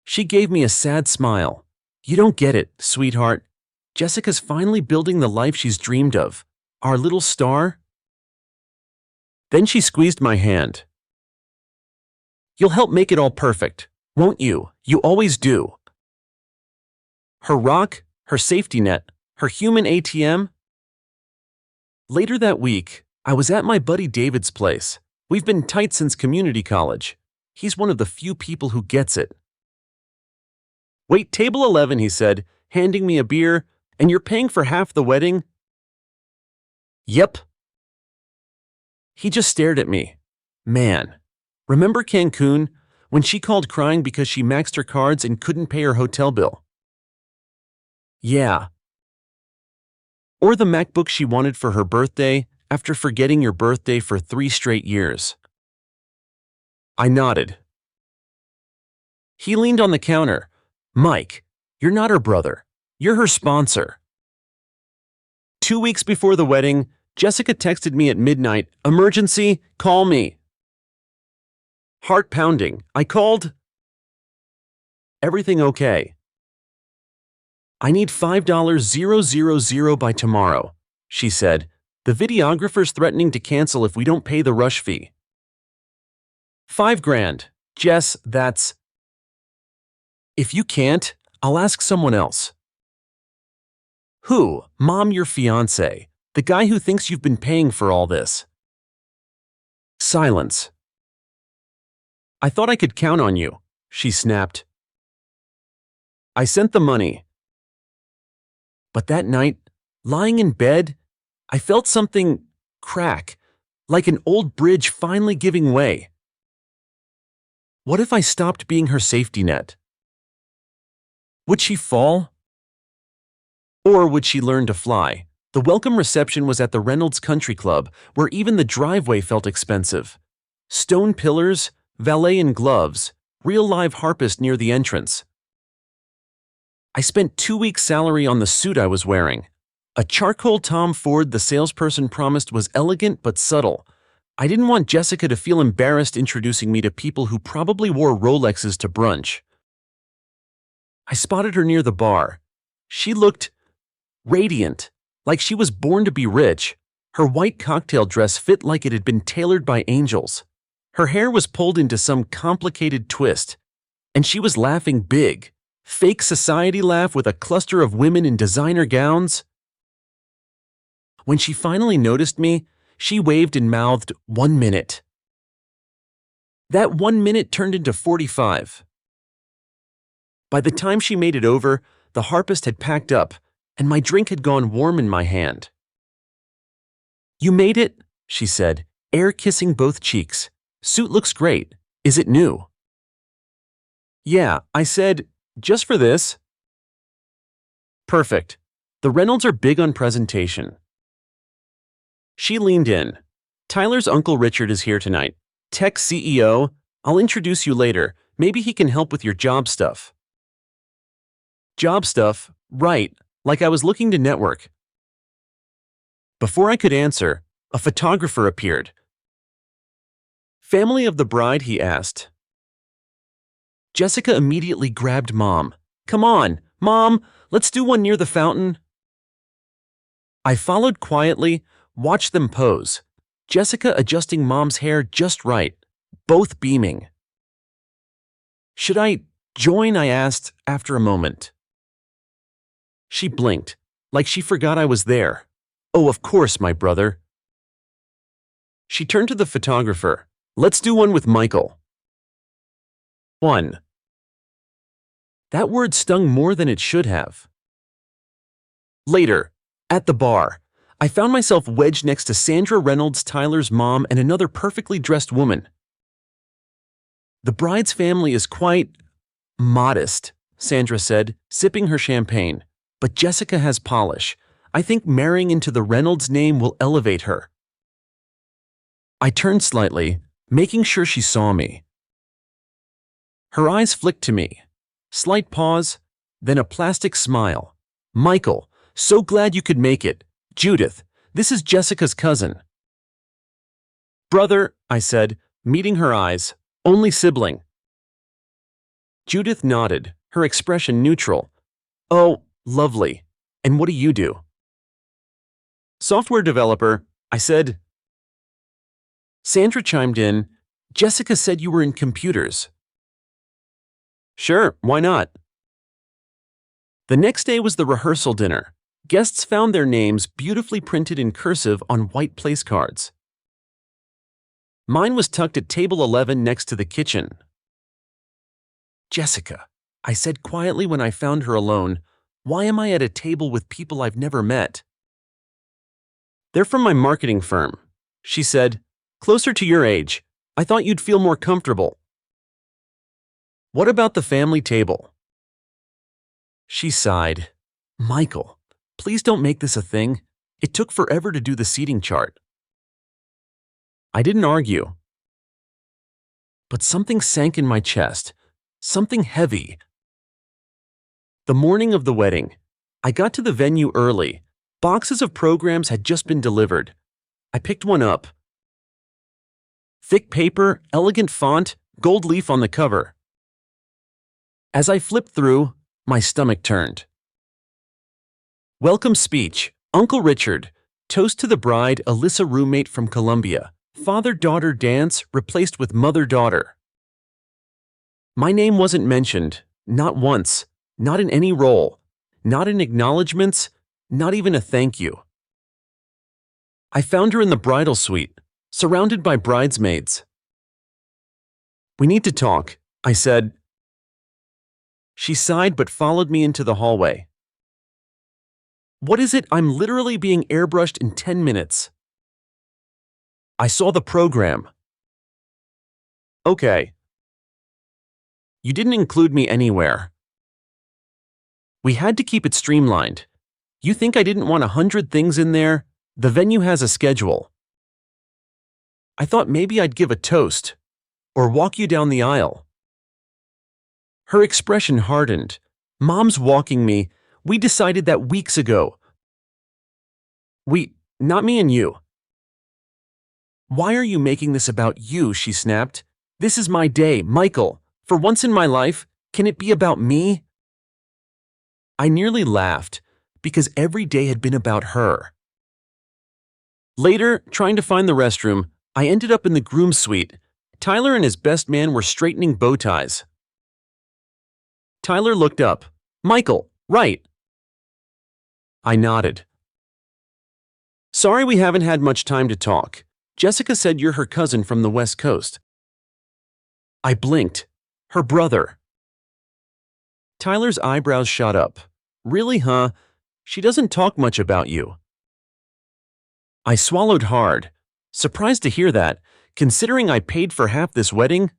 She gave me a sad smile. You don't get it, sweetheart. Jessica's finally building the life she's dreamed of. Our little star. Then she squeezed my hand. You'll help make it all perfect, won't you? You always do. Her rock, her safety net, her human ATM. Later that week, I was at my buddy David's place. We've been tight since community college. He's one of the few people who gets it. Wait, table 11, he said, handing me a beer, and you're paying for half the wedding? Yep. He just stared at me. Man, remember Cancun, when she called crying because she maxed her cards and couldn't pay her hotel bill? Yeah. Or the MacBook she wanted for her birthday after forgetting your birthday for 3 straight years. I nodded. He leaned on the counter. Mike, you're not her brother. You're her sponsor. 2 weeks before the wedding, Jessica texted me at midnight, emergency, call me. Heart pounding. I called. Everything okay? I need $5,000 by tomorrow, she said. The videographer's threatening to cancel if we don't pay the rush fee. $5,000. Jess, that's... If you can't, I'll ask someone else. Who? Mom, your fiancé. The guy who thinks you've been paying for all this. Silence. I thought I could count on you, she snapped. I sent the money. But that night, lying in bed, I felt something crack, like an old bridge finally giving way. What if I stopped being her safety net? Would she fall? Or would she learn to fly? The welcome reception was at the Reynolds Country Club, where even the driveway felt expensive. Stone pillars, valet in gloves, real live harpist near the entrance. I spent 2 weeks' salary on the suit I was wearing. A charcoal Tom Ford the salesperson promised was elegant but subtle. I didn't want Jessica to feel embarrassed introducing me to people who probably wore Rolexes to brunch. I spotted her near the bar. She looked radiant, like she was born to be rich. Her white cocktail dress fit like it had been tailored by angels. Her hair was pulled into some complicated twist, and she was laughing big. Fake society laugh with a cluster of women in designer gowns. When she finally noticed me, she waved and mouthed, 1 minute. That 1 minute turned into 45. By the time she made it over, the harpist had packed up, and my drink had gone warm in my hand. You made it, she said, air kissing both cheeks. Suit looks great. Is it new? Yeah, I said, just for this. Perfect. The Reynolds are big on presentation. She leaned in. Tyler's Uncle Richard is here tonight. Tech CEO. I'll introduce you later. Maybe he can help with your job stuff. Job stuff? Right, like I was looking to network. Before I could answer, a photographer appeared. Family of the bride, he asked. Jessica immediately grabbed Mom. Come on, Mom, let's do one near the fountain. I followed quietly, watched them pose. Jessica adjusting Mom's hair just right, both beaming. Should I join? I asked after a moment. She blinked, like she forgot I was there. Oh, of course, my brother. She turned to the photographer. Let's do one with Michael. 1. That word stung more than it should have. Later, at the bar, I found myself wedged next to Sandra Reynolds, Tyler's mom, and another perfectly dressed woman. The bride's family is quite modest, Sandra said, sipping her champagne. But Jessica has polish. I think marrying into the Reynolds name will elevate her. I turned slightly, making sure she saw me. Her eyes flicked to me. Slight pause, then a plastic smile. Michael, so glad you could make it. Judith, this is Jessica's cousin. Brother, I said, meeting her eyes. Only sibling. Judith nodded, her expression neutral. Oh, lovely. And what do you do? Software developer, I said. Sandra chimed in. Jessica said you were in computers. Sure, why not? The next day was the rehearsal dinner. Guests found their names beautifully printed in cursive on white place cards. Mine was tucked at table 11 next to the kitchen. Jessica, I said quietly when I found her alone, why am I at a table with people I've never met? They're from my marketing firm, she said, closer to your age. I thought you'd feel more comfortable. What about the family table? She sighed. Michael, please don't make this a thing. It took forever to do the seating chart. I didn't argue. But something sank in my chest, something heavy. The morning of the wedding, I got to the venue early. Boxes of programs had just been delivered. I picked one up. Thick paper, elegant font, gold leaf on the cover. As I flipped through, my stomach turned. Welcome speech, Uncle Richard. Toast to the bride, Alyssa roommate from Columbia. Father-daughter dance replaced with mother-daughter. My name wasn't mentioned, not once, not in any role, not in acknowledgments, not even a thank you. I found her in the bridal suite, surrounded by bridesmaids. We need to talk, I said. She sighed but followed me into the hallway. What is it? I'm literally being airbrushed in 10 minutes. I saw the program. Okay. You didn't include me anywhere. We had to keep it streamlined. You think I didn't want 100 things in there? The venue has a schedule. I thought maybe I'd give a toast, or walk you down the aisle. Her expression hardened. Mom's walking me. We decided that weeks ago. Not me and you. Why are you making this about you? She snapped. This is my day, Michael. For once in my life, can it be about me? I nearly laughed, because every day had been about her. Later, trying to find the restroom, I ended up in the groom's suite. Tyler and his best man were straightening bow ties. Tyler looked up. Michael, right. I nodded. Sorry we haven't had much time to talk. Jessica said you're her cousin from the West Coast. I blinked. Her brother. Tyler's eyebrows shot up. Really, huh? She doesn't talk much about you. I swallowed hard, surprised to hear that, considering I paid for half this wedding.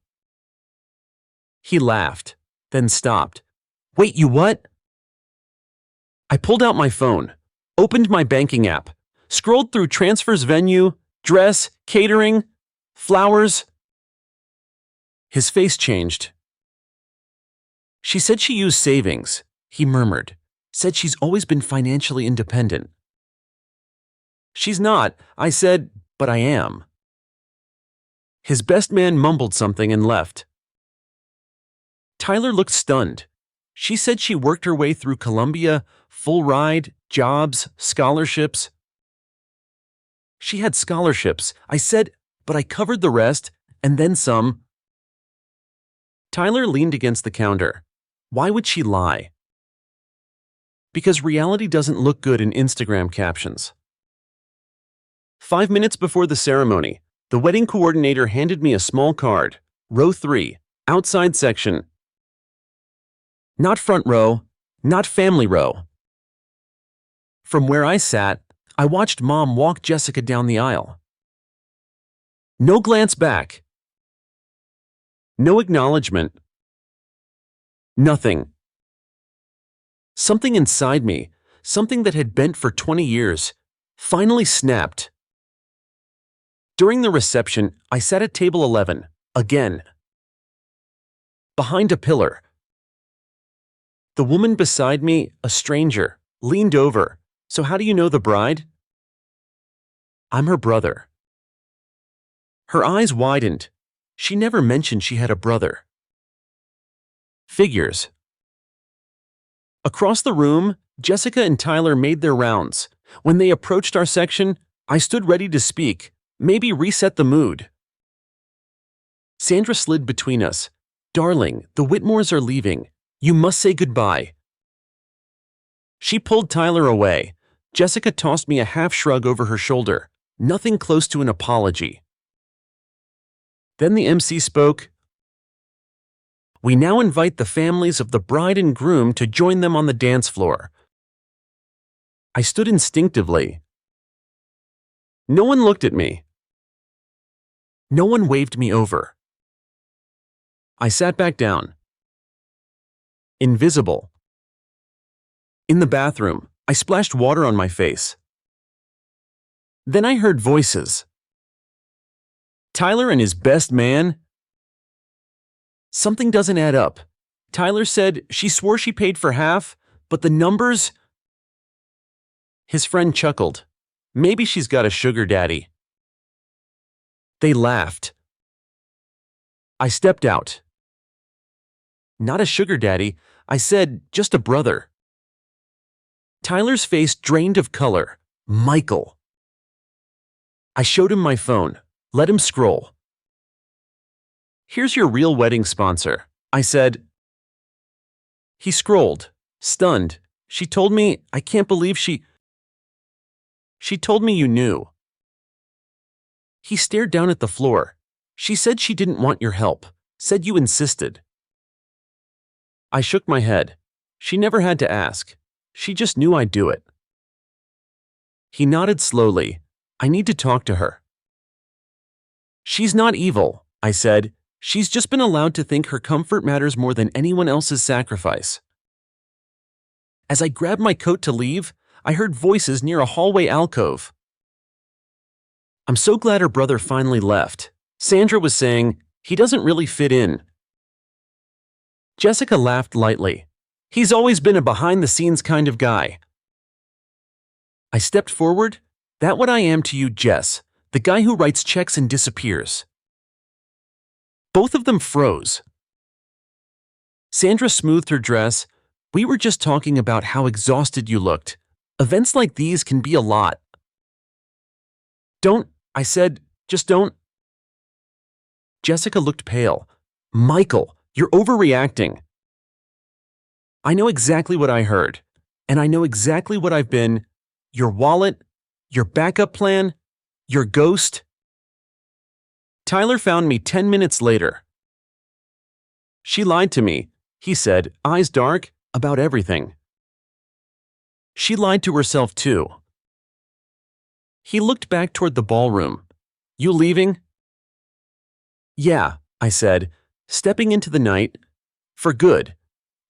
He laughed, then stopped. Wait, you what? I pulled out my phone, opened my banking app, scrolled through transfers, venue, dress, catering, flowers. His face changed. She said she used savings, he murmured. Said she's always been financially independent. She's not, I said, but I am. His best man mumbled something and left. Tyler looked stunned. She said she worked her way through Columbia, full ride, jobs, scholarships. She had scholarships, I said, but I covered the rest, and then some. Tyler leaned against the counter. Why would she lie? Because reality doesn't look good in Instagram captions. 5 minutes before the ceremony, the wedding coordinator handed me a small card, row 3, outside section. Not front row, not family row. From where I sat, I watched Mom walk Jessica down the aisle. No glance back. No acknowledgement. Nothing. Something inside me, something that had bent for 20 years, finally snapped. During the reception, I sat at table 11, again. Behind a pillar. The woman beside me, a stranger, leaned over. So how do you know the bride? I'm her brother. Her eyes widened. She never mentioned she had a brother. Figures. Across the room, Jessica and Tyler made their rounds. When they approached our section, I stood ready to speak, maybe reset the mood. Sandra slid between us. Darling, the Whitmores are leaving. You must say goodbye. She pulled Tyler away. Jessica tossed me a half shrug over her shoulder. Nothing close to an apology. Then the MC spoke. We now invite the families of the bride and groom to join them on the dance floor. I stood instinctively. No one looked at me. No one waved me over. I sat back down. Invisible. In the bathroom, I splashed water on my face. Then I heard voices. Tyler and his best man? Something doesn't add up. Tyler said she swore she paid for half, but the numbers… His friend chuckled. Maybe she's got a sugar daddy. They laughed. I stepped out. Not a sugar daddy, I said, just a brother. Tyler's face drained of color. Michael. I showed him my phone. Let him scroll. Here's your real wedding sponsor, I said. He scrolled, stunned. She told me, I can't believe she told me you knew. He stared down at the floor. She said she didn't want your help, said you insisted. I shook my head. She never had to ask. She just knew I'd do it. He nodded slowly. I need to talk to her. She's not evil, I said. She's just been allowed to think her comfort matters more than anyone else's sacrifice. As I grabbed my coat to leave, I heard voices near a hallway alcove. I'm so glad her brother finally left. Sandra was saying, he doesn't really fit in. Jessica laughed lightly. He's always been a behind-the-scenes kind of guy. I stepped forward. That what I am to you, Jess, the guy who writes checks and disappears. Both of them froze. Sandra smoothed her dress. We were just talking about how exhausted you looked. Events like these can be a lot. Don't, I said, just don't. Jessica looked pale. Michael, you're overreacting. I know exactly what I heard, and I know exactly what I've been. Your wallet, your backup plan, your ghost. Tyler found me 10 minutes later. She lied to me, he said, eyes dark, about everything. She lied to herself too. He looked back toward the ballroom. You leaving? Yeah, I said, stepping into the night. For good.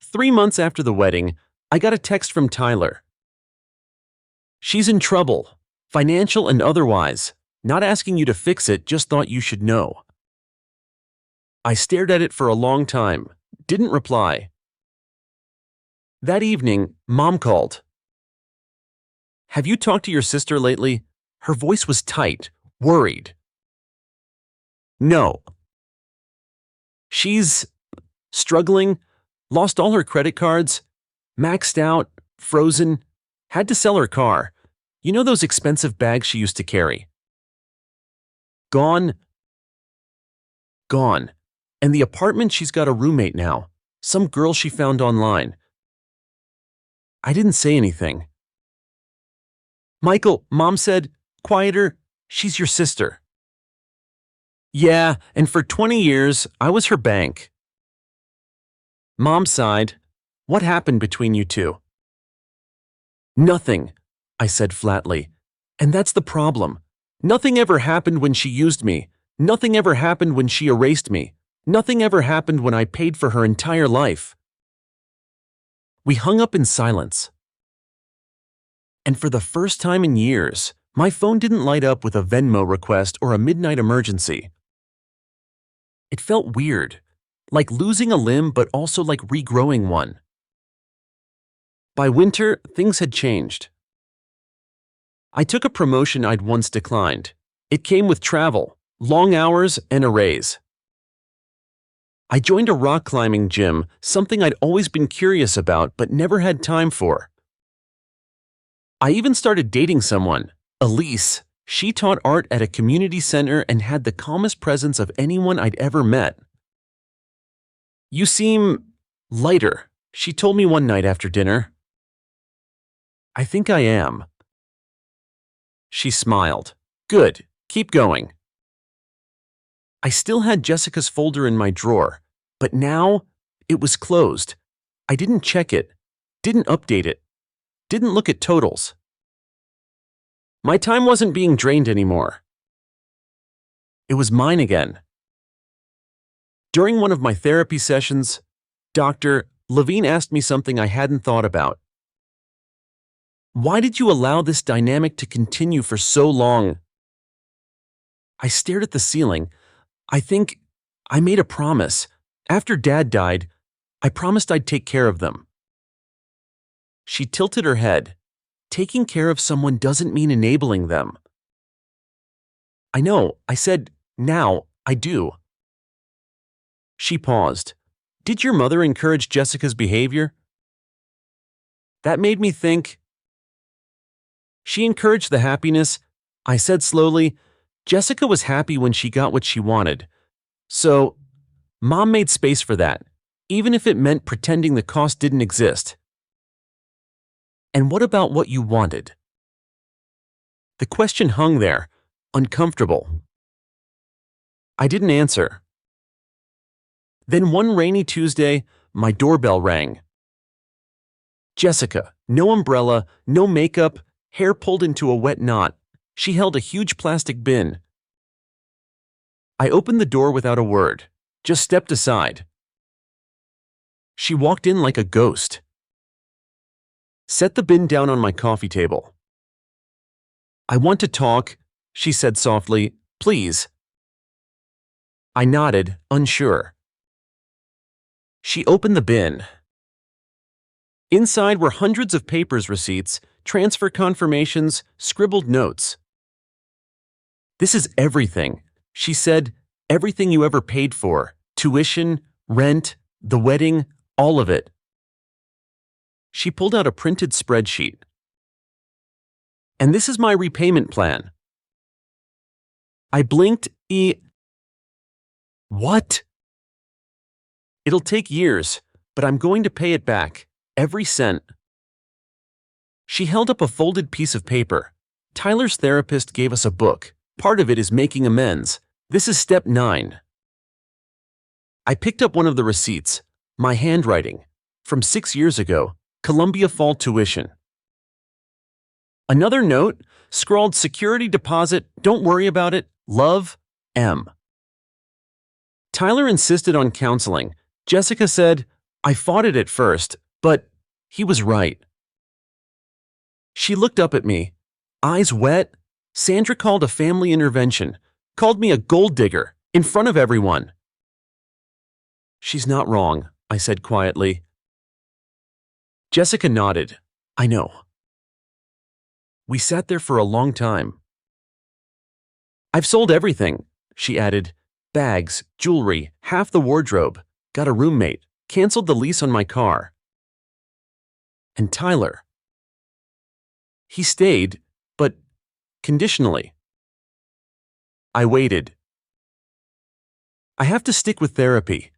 3 months after the wedding, I got a text from Tyler. She's in trouble, financial and otherwise. Not asking you to fix it, just thought you should know. I stared at it for a long time, didn't reply. That evening, Mom called. Have you talked to your sister lately? Her voice was tight, worried. No. She's struggling, lost all her credit cards, maxed out, frozen, had to sell her car. You know those expensive bags she used to carry? Gone. Gone. And the apartment, she's got a roommate now, some girl she found online. I didn't say anything. Michael, Mom said, quieter, she's your sister. Yeah, and for 20 years, I was her bank. Mom sighed. What happened between you two? Nothing, I said flatly. And that's the problem. Nothing ever happened when she used me. Nothing ever happened when she erased me. Nothing ever happened when I paid for her entire life. We hung up in silence. And for the first time in years, my phone didn't light up with a Venmo request or a midnight emergency. It felt weird, like losing a limb but also like regrowing one. By winter, things had changed. I took a promotion I'd once declined. It came with travel, long hours, and a raise. I joined a rock climbing gym, something I'd always been curious about but never had time for. I even started dating someone, Elise. She taught art at a community center and had the calmest presence of anyone I'd ever met. "You seem lighter," she told me one night after dinner. "I think I am." She smiled. "Good, keep going." I still had Jessica's folder in my drawer, but now it was closed. I didn't check it, didn't update it, didn't look at totals. My time wasn't being drained anymore. It was mine again. During one of my therapy sessions, Dr. Levine asked me something I hadn't thought about. "Why did you allow this dynamic to continue for so long?" I stared at the ceiling. I think I made a promise. After Dad died, I promised I'd take care of them. She tilted her head. Taking care of someone doesn't mean enabling them. "I know," I said. "Now, I do." She paused. "Did your mother encourage Jessica's behavior?" That made me think. "She encouraged the happiness," I said slowly. "Jessica was happy when she got what she wanted. So, Mom made space for that, even if it meant pretending the cost didn't exist." "And what about what you wanted?" The question hung there, uncomfortable. I didn't answer. Then one rainy Tuesday, my doorbell rang. Jessica, no umbrella, no makeup, hair pulled into a wet knot. She held a huge plastic bin. I opened the door without a word, just stepped aside. She walked in like a ghost. Set the bin down on my coffee table. "I want to talk," she said softly. "Please." I nodded, unsure. She opened the bin. Inside were hundreds of papers, receipts, transfer confirmations, scribbled notes. "This is everything," she said. "Everything you ever paid for. Tuition, rent, the wedding, all of it." She pulled out a printed spreadsheet. "And this is my repayment plan." I blinked. What? "It'll take years, but I'm going to pay it back, every cent." She held up a folded piece of paper. "Tyler's therapist gave us a book. Part of it is making amends. This is step 9. I picked up one of the receipts, my handwriting, from 6 years ago, Columbia fall tuition. Another note, scrawled security deposit, don't worry about it, love, M. Tyler insisted on counseling. Jessica said, "I fought it at first, but he was right." She looked up at me, eyes wet. "Sandra called a family intervention, called me a gold digger, in front of everyone." "She's not wrong," I said quietly. Jessica nodded. "I know." We sat there for a long time. "I've sold everything," she added. "Bags, jewelry, half the wardrobe, got a roommate, canceled the lease on my car." "And Tyler?" "He stayed, but conditionally." I waited. "I have to stick with therapy.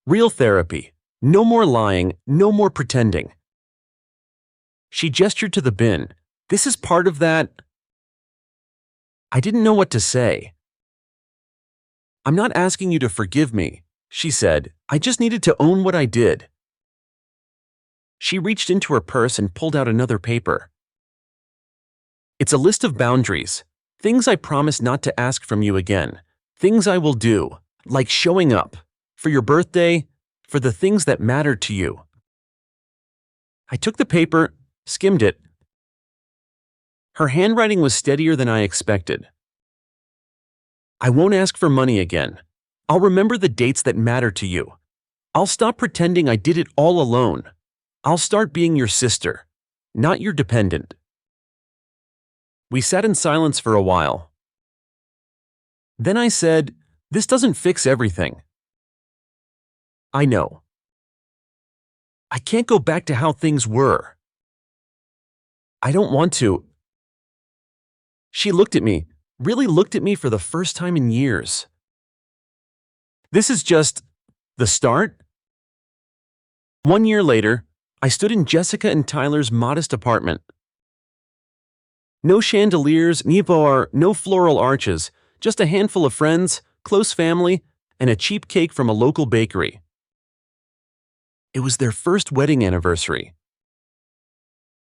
Real therapy. No more lying, no more pretending." She gestured to the bin. "This is part of that." I didn't know what to say. "I'm not asking you to forgive me," she said. "I just needed to own what I did." She reached into her purse and pulled out another paper. "It's a list of boundaries, things I promise not to ask from you again, things I will do, like showing up, for your birthday, for the things that matter to you. I took the paper, skimmed it. Her handwriting was steadier than I expected. I won't ask for money again. I'll remember the dates that matter to you. I'll stop pretending I did it all alone. I'll start being your sister, not your dependent. We sat in silence for a while. Then I said, "This doesn't fix everything." I know. I can't go back to how things were. I don't want to. She looked at me, really looked at me for the first time in years. This is just the start? 1 year later, I stood in Jessica and Tyler's modest apartment. No chandeliers, memoir, no floral arches, just a handful of friends, close family, and a cheap cake from a local bakery. It was their first wedding anniversary.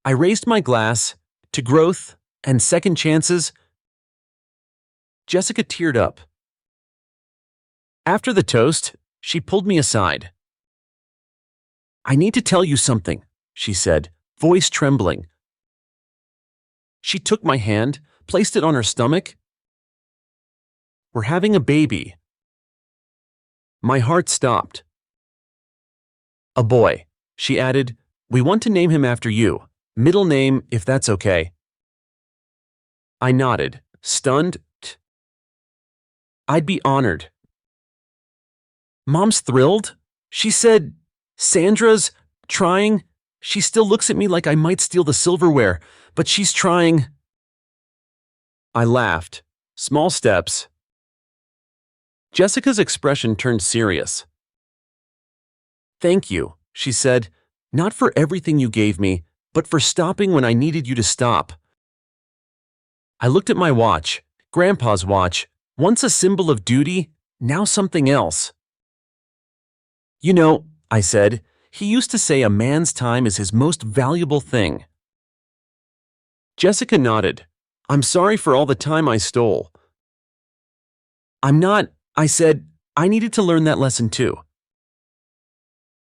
I raised my glass to growth and second chances. Jessica teared up. After the toast, she pulled me aside. "I need to tell you something," she said, voice trembling. She took my hand, placed it on her stomach. "We're having a baby." My heart stopped. "A boy," she added. "We want to name him after you. Middle name, if that's okay." I nodded, stunned. "I'd be honored." "Mom's thrilled?" She said, "Sandra's trying. She still looks at me like I might steal the silverware, but she's trying." I laughed. Small steps. Jessica's expression turned serious. "Thank you," she said, "not for everything you gave me, but for stopping when I needed you to stop." I looked at my watch, Grandpa's watch, once a symbol of duty, now something else. "You know," I said, "he used to say a man's time is his most valuable thing." Jessica nodded. "I'm sorry for all the time I stole." "I'm not," I said. "I needed to learn that lesson too."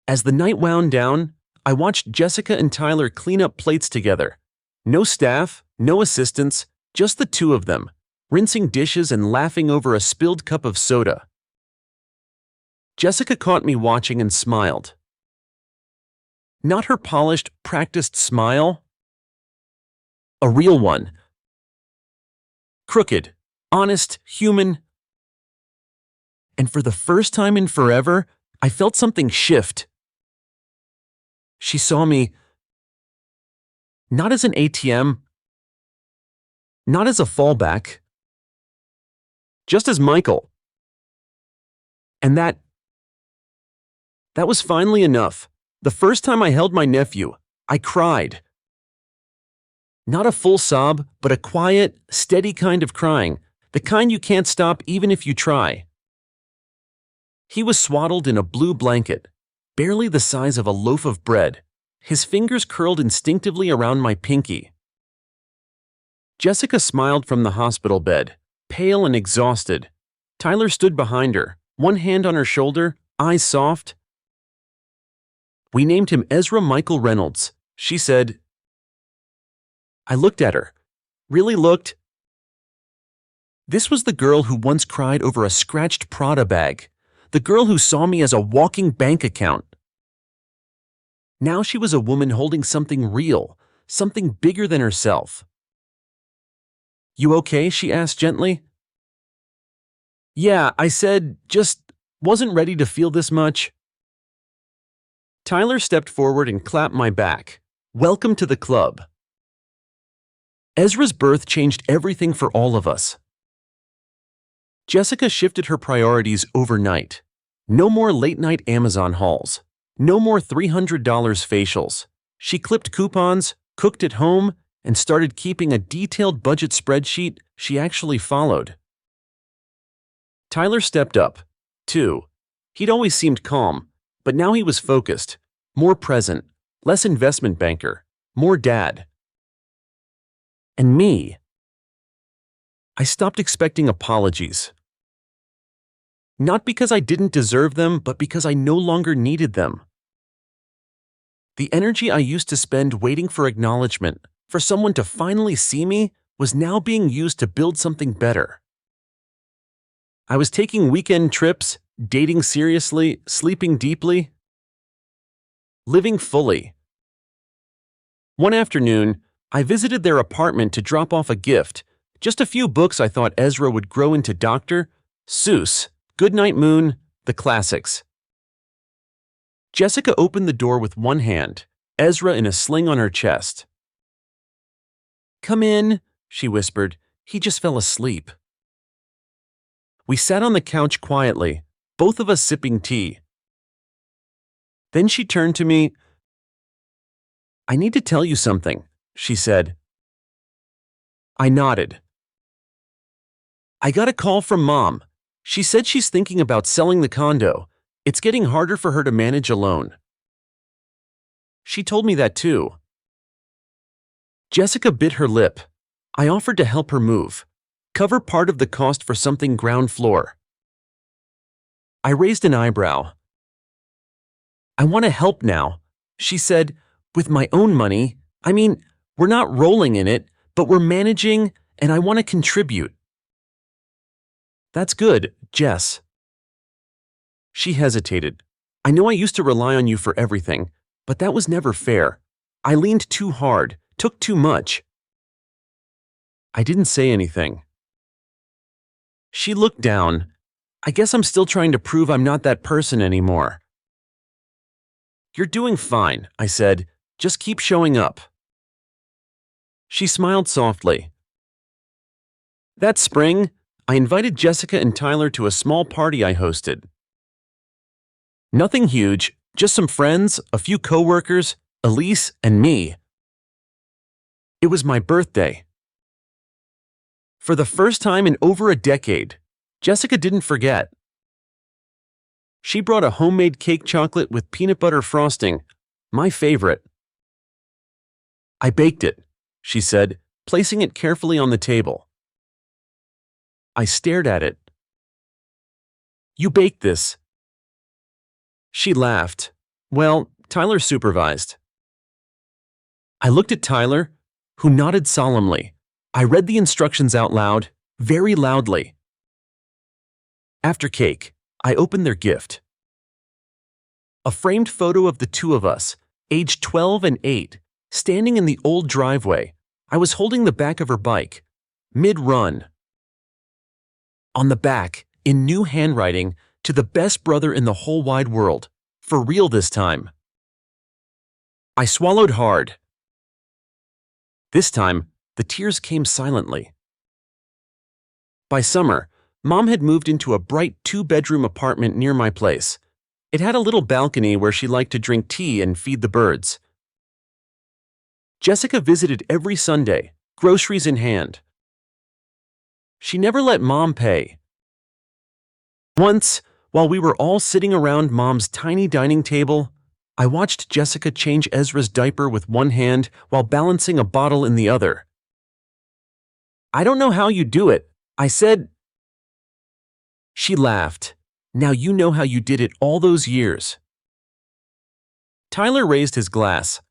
As the night wound down, I watched Jessica and Tyler clean up plates together. No staff, no assistants, just the two of them, rinsing dishes and laughing over a spilled cup of soda. Jessica caught me watching and smiled. Not her polished, practiced smile. A real one. Crooked, honest, human. And for the first time in forever, I felt something shift. She saw me not as an ATM, not as a fallback, just as Michael. And that was finally enough. The first time I held my nephew, I cried. Not a full sob, but a quiet, steady kind of crying, the kind you can't stop even if you try. He was swaddled in a blue blanket, barely the size of a loaf of bread, his fingers curled instinctively around my pinky. Jessica smiled from the hospital bed, pale and exhausted. Tyler stood behind her, one hand on her shoulder, eyes soft. "We named him Ezra Michael Reynolds," she said. I looked at her, really looked. This was the girl who once cried over a scratched Prada bag, the girl who saw me as a walking bank account. Now she was a woman holding something real, something bigger than herself. "You okay?" she asked gently. "Yeah," I said, "just wasn't ready to feel this much." Tyler stepped forward and clapped my back. "Welcome to the club." Ezra's birth changed everything for all of us. Jessica shifted her priorities overnight. No more late-night Amazon hauls. No more $300 facials. She clipped coupons, cooked at home, and started keeping a detailed budget spreadsheet she actually followed. Tyler stepped up, too. He'd always seemed calm, but now he was focused, more present, less investment banker, more dad. And me. I stopped expecting apologies. Not because I didn't deserve them, but because I no longer needed them. The energy I used to spend waiting for acknowledgement, for someone to finally see me, was now being used to build something better. I was taking weekend trips, dating seriously, sleeping deeply, living fully. One afternoon, I visited their apartment to drop off a gift, just a few books I thought Ezra would grow into Dr. Seuss, Goodnight Moon, the classics. Jessica opened the door with one hand, Ezra in a sling on her chest. "Come in," she whispered. "He just fell asleep." We sat on the couch quietly, both of us sipping tea. Then she turned to me. "I need to tell you something," she said. I nodded. "I got a call from Mom. She said she's thinking about selling the condo. It's getting harder for her to manage alone." She told me that too. Jessica bit her lip. I offered to help her move, cover part of the cost for something ground floor. I raised an eyebrow. "I want to help now," she said, "with my own money. I mean, we're not rolling in it, but we're managing, and I want to contribute." "That's good, Jess." She hesitated. "I know I used to rely on you for everything, but that was never fair. I leaned too hard, took too much." I didn't say anything. She looked down. "I guess I'm still trying to prove I'm not that person anymore." "You're doing fine," I said. "Just keep showing up." She smiled softly. That spring, I invited Jessica and Tyler to a small party I hosted. Nothing huge, just some friends, a few coworkers, Elise, and me. It was my birthday. For the first time in over a decade, Jessica didn't forget. She brought a homemade cake chocolate with peanut butter frosting, my favorite. "I baked it," she said, placing it carefully on the table. I stared at it. "You baked this." She laughed. "Well, Tyler supervised." I looked at Tyler, who nodded solemnly. I read the instructions out loud, very loudly. After cake, I opened their gift. A framed photo of the two of us, aged 12 and 8, standing in the old driveway. I was holding the back of her bike, mid-run. On the back, in new handwriting, "To the best brother in the whole wide world, for real this time." I swallowed hard. This time, the tears came silently. By summer, Mom had moved into a bright 2-bedroom apartment near my place. It had a little balcony where she liked to drink tea and feed the birds. Jessica visited every Sunday, groceries in hand. She never let Mom pay. Once, while we were all sitting around Mom's tiny dining table, I watched Jessica change Ezra's diaper with one hand while balancing a bottle in the other. "I don't know how you do it," I said. She laughed. "Now you know how you did it all those years." Tyler raised his glass.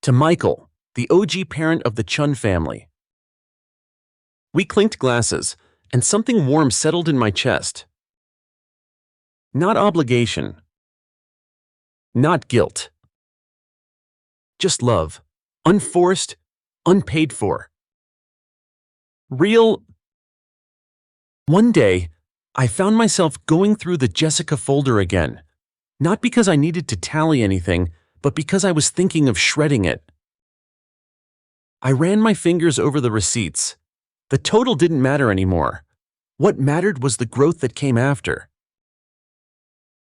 To Michael, the OG parent of the Chun family. We clinked glasses, and something warm settled in my chest. Not obligation. Not guilt. Just love. Unforced, unpaid for. Real. One day, I found myself going through the Jessica folder again, not because I needed to tally anything, but because I was thinking of shredding it. I ran my fingers over the receipts. The total didn't matter anymore. What mattered was the growth that came after.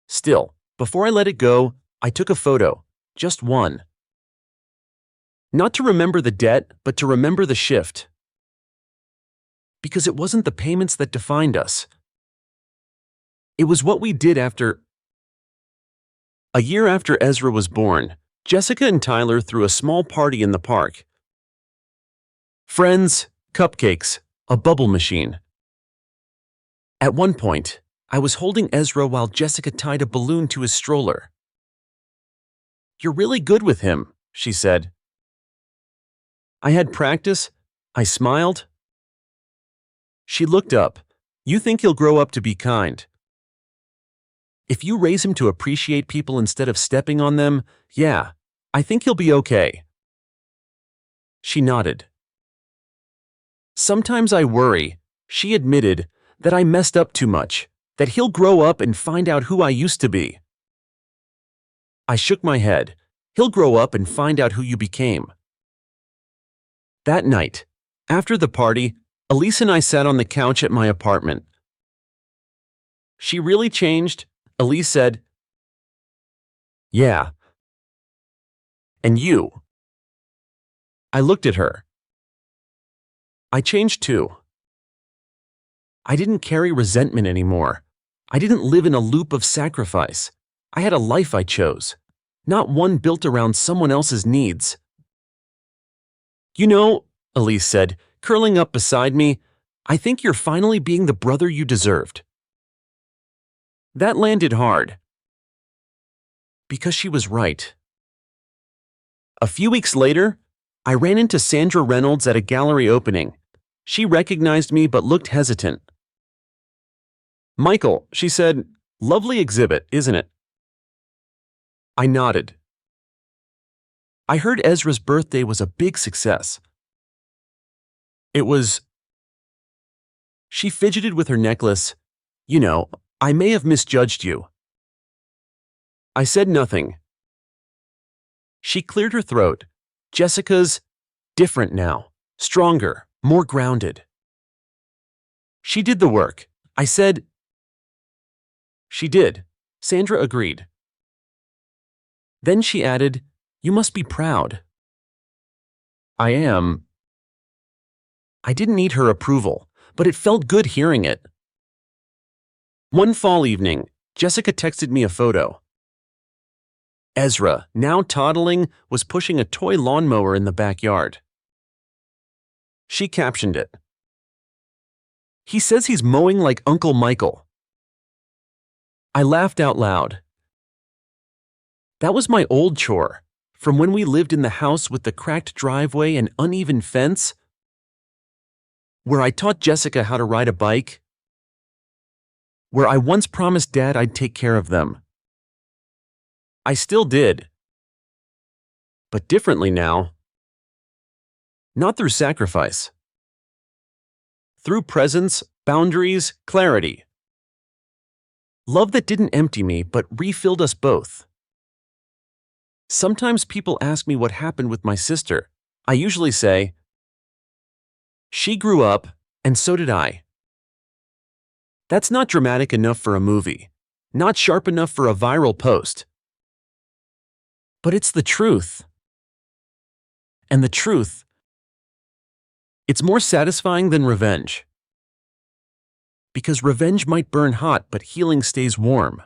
Still, before I let it go, I took a photo, just one. Not to remember the debt, but to remember the shift. Because it wasn't the payments that defined us. It was what we did after. A year after Ezra was born, Jessica and Tyler threw a small party in the park. Friends, cupcakes, a bubble machine. At one point, I was holding Ezra while Jessica tied a balloon to his stroller. "You're really good with him," she said. I had practice. I smiled. She looked up. "You think he'll grow up to be kind? If you raise him to appreciate people instead of stepping on them, yeah, I think he'll be okay." She nodded. "Sometimes I worry," she admitted, "that I messed up too much, that he'll grow up and find out who I used to be." I shook my head. "He'll grow up and find out who you became." That night, after the party, Elise and I sat on the couch at my apartment. "She really changed," Elise said. "Yeah. And you?" I looked at her. "I changed too. I didn't carry resentment anymore. I didn't live in a loop of sacrifice. I had a life I chose, not one built around someone else's needs." "You know," Elise said, curling up beside me, "I think you're finally being the brother you deserved." That landed hard. Because she was right. A few weeks later, I ran into Sandra Reynolds at a gallery opening. She recognized me but looked hesitant. "Michael," she said, "lovely exhibit, isn't it?" I nodded. I heard Ezra's birthday was a big success. It was. She fidgeted with her necklace. "You know, I may have misjudged you." I said nothing. She cleared her throat. "Jessica's different now, stronger, more grounded." "She did the work," I said. "She did," Sandra agreed. Then she added, "You must be proud." "I am." I didn't need her approval, but it felt good hearing it. One fall evening, Jessica texted me a photo. Ezra, now toddling, was pushing a toy lawnmower in the backyard. She captioned it. "He says he's mowing like Uncle Michael." I laughed out loud. That was my old chore, from when we lived in the house with the cracked driveway and uneven fence, where I taught Jessica how to ride a bike, where I once promised Dad I'd take care of them. I still did. But differently now. Not through sacrifice. Through presence, boundaries, clarity. Love that didn't empty me but refilled us both. Sometimes people ask me what happened with my sister. I usually say, "She grew up, and so did I." That's not dramatic enough for a movie, not sharp enough for a viral post. But it's the truth. And the truth, it's more satisfying than revenge. Because revenge might burn hot, but healing stays warm.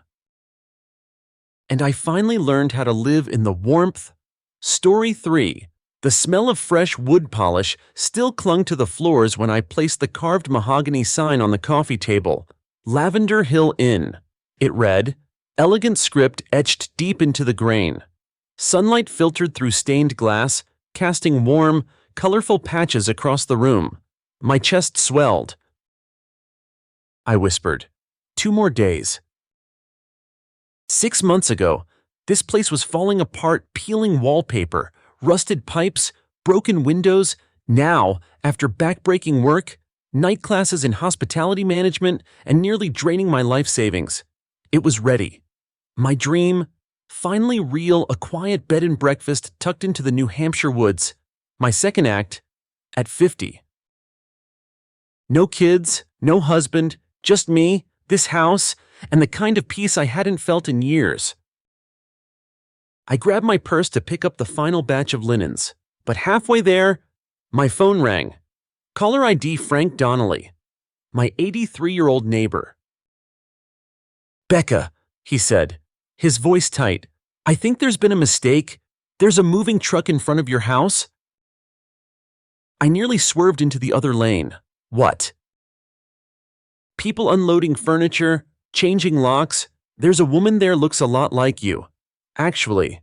And I finally learned how to live in the warmth. Story 3. The smell of fresh wood polish still clung to the floors when I placed the carved mahogany sign on the coffee table. Lavender Hill Inn. It read, elegant script etched deep into the grain. Sunlight filtered through stained glass, casting warm, colorful patches across the room. My chest swelled. I whispered, 2 more days. 6 months ago, this place was falling apart, peeling wallpaper, rusted pipes, broken windows. Now, after backbreaking work, night classes in hospitality management, and nearly draining my life savings, it was ready. My dream, finally real, a quiet bed and breakfast tucked into the New Hampshire woods. My second act, at 50. No kids, no husband, just me, this house, and the kind of peace I hadn't felt in years. I grabbed my purse to pick up the final batch of linens, but halfway there, my phone rang. Caller ID Frank Donnelly, my 83-year-old neighbor. "Becca," he said, his voice tight, "I think there's been a mistake. There's a moving truck in front of your house." I nearly swerved into the other lane. What? People unloading furniture, Changing locks? There's a woman there looks a lot like you. Actually.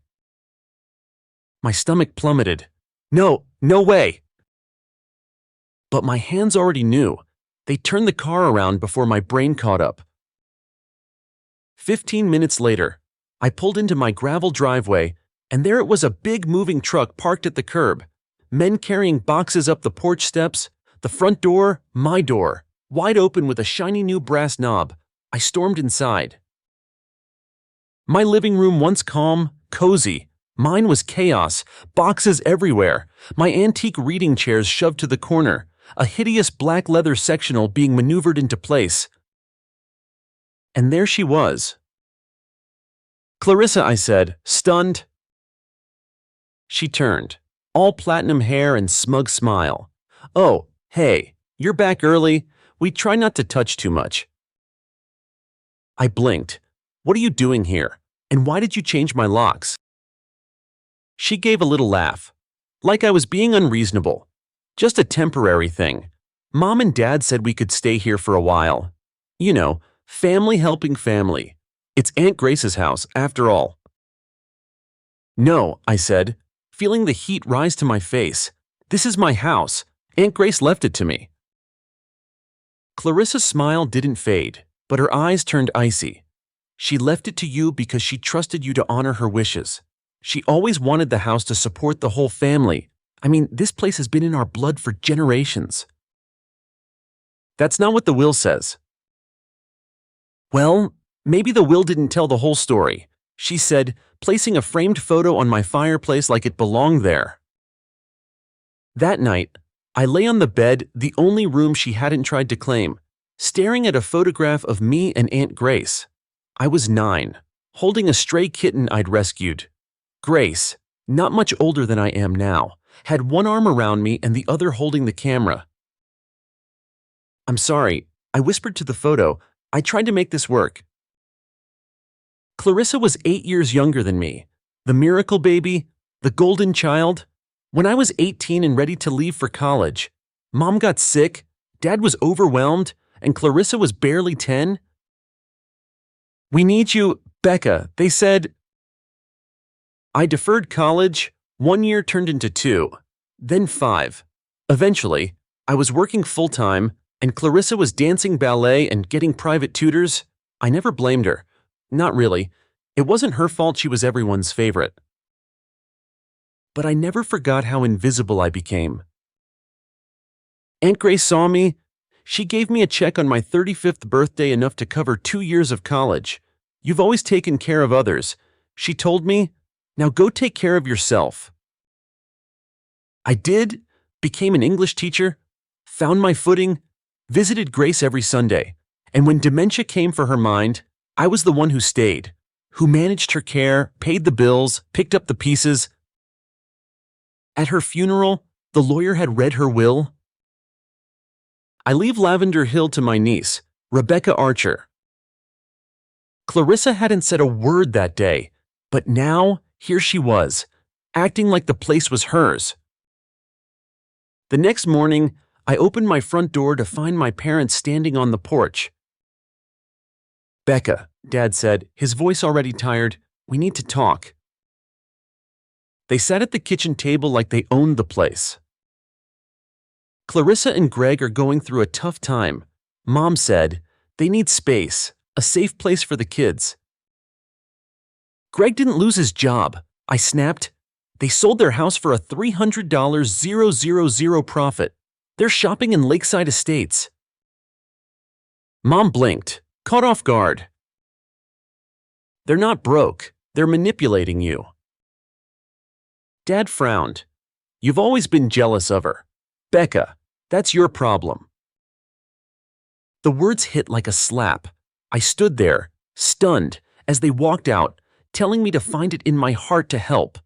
My stomach plummeted. No, no way. But my hands already knew. They turned the car around before my brain caught up. 15 minutes later, I pulled into my gravel driveway, and there it was, a big moving truck parked at the curb. Men carrying boxes up the porch steps, the front door, my door, wide open with a shiny new brass knob. I stormed inside. My living room, once calm, cozy, mine was chaos, boxes everywhere, my antique reading chairs shoved to the corner, a hideous black leather sectional being maneuvered into place. And there she was. "Clarissa," I said, stunned. She turned, all platinum hair and smug smile. "Oh, hey, you're back early. We try not to touch too much." I blinked. "What are you doing here? And why did you change my locks?" She gave a little laugh, like I was being unreasonable. "Just a temporary thing. Mom and Dad said we could stay here for a while. You know, family helping family. It's Aunt Grace's house, after all." "No," I said, feeling the heat rise to my face. "This is my house. Aunt Grace left it to me." Clarissa's smile didn't fade, but her eyes turned icy. "She left it to you because she trusted you to honor her wishes. She always wanted the house to support the whole family. I mean, this place has been in our blood for generations." "That's not what the will says." "Well, maybe the will didn't tell the whole story," she said, placing a framed photo on my fireplace like it belonged there. That night, I lay on the bed, the only room she hadn't tried to claim, staring at a photograph of me and Aunt Grace. I was 9, holding a stray kitten I'd rescued. Grace, not much older than I am now, had one arm around me and the other holding the camera. "I'm sorry," I whispered to the photo. "I tried to make this work." Clarissa was 8 years younger than me, the miracle baby, the golden child. When I was 18 and ready to leave for college, Mom got sick, Dad was overwhelmed, and Clarissa was barely 10. "We need you, Becca," they said. I deferred college. 1 year turned into 2, then 5. Eventually, I was working full-time, and Clarissa was dancing ballet and getting private tutors. I never blamed her. Not really. It wasn't her fault she was everyone's favorite. But I never forgot how invisible I became. Aunt Grace saw me. She gave me a check on my 35th birthday, enough to cover 2 years of college. "You've always taken care of others," she told me. "Now go take care of yourself." I did, became an English teacher, found my footing, visited Grace every Sunday, and when dementia came for her mind, I was the one who stayed, who managed her care, paid the bills, picked up the pieces. At her funeral, the lawyer had read her will. I leave Lavender Hill to my niece, Rebecca Archer. Clarissa hadn't said a word that day, but now here she was, acting like the place was hers. The next morning, I opened my front door to find my parents standing on the porch. "Becca," Dad said, his voice already tired, "we need to talk." They sat at the kitchen table like they owned the place. "Clarissa and Greg are going through a tough time," Mom said. "They need space, a safe place for the kids." "Greg didn't lose his job," I snapped. "They sold their house for a $300,000 profit. They're shopping in Lakeside Estates." Mom blinked, caught off guard. "They're not broke. They're manipulating you." Dad frowned. "You've always been jealous of her. Becca, that's your problem." The words hit like a slap. I stood there, stunned, as they walked out, telling me to find it in my heart to help.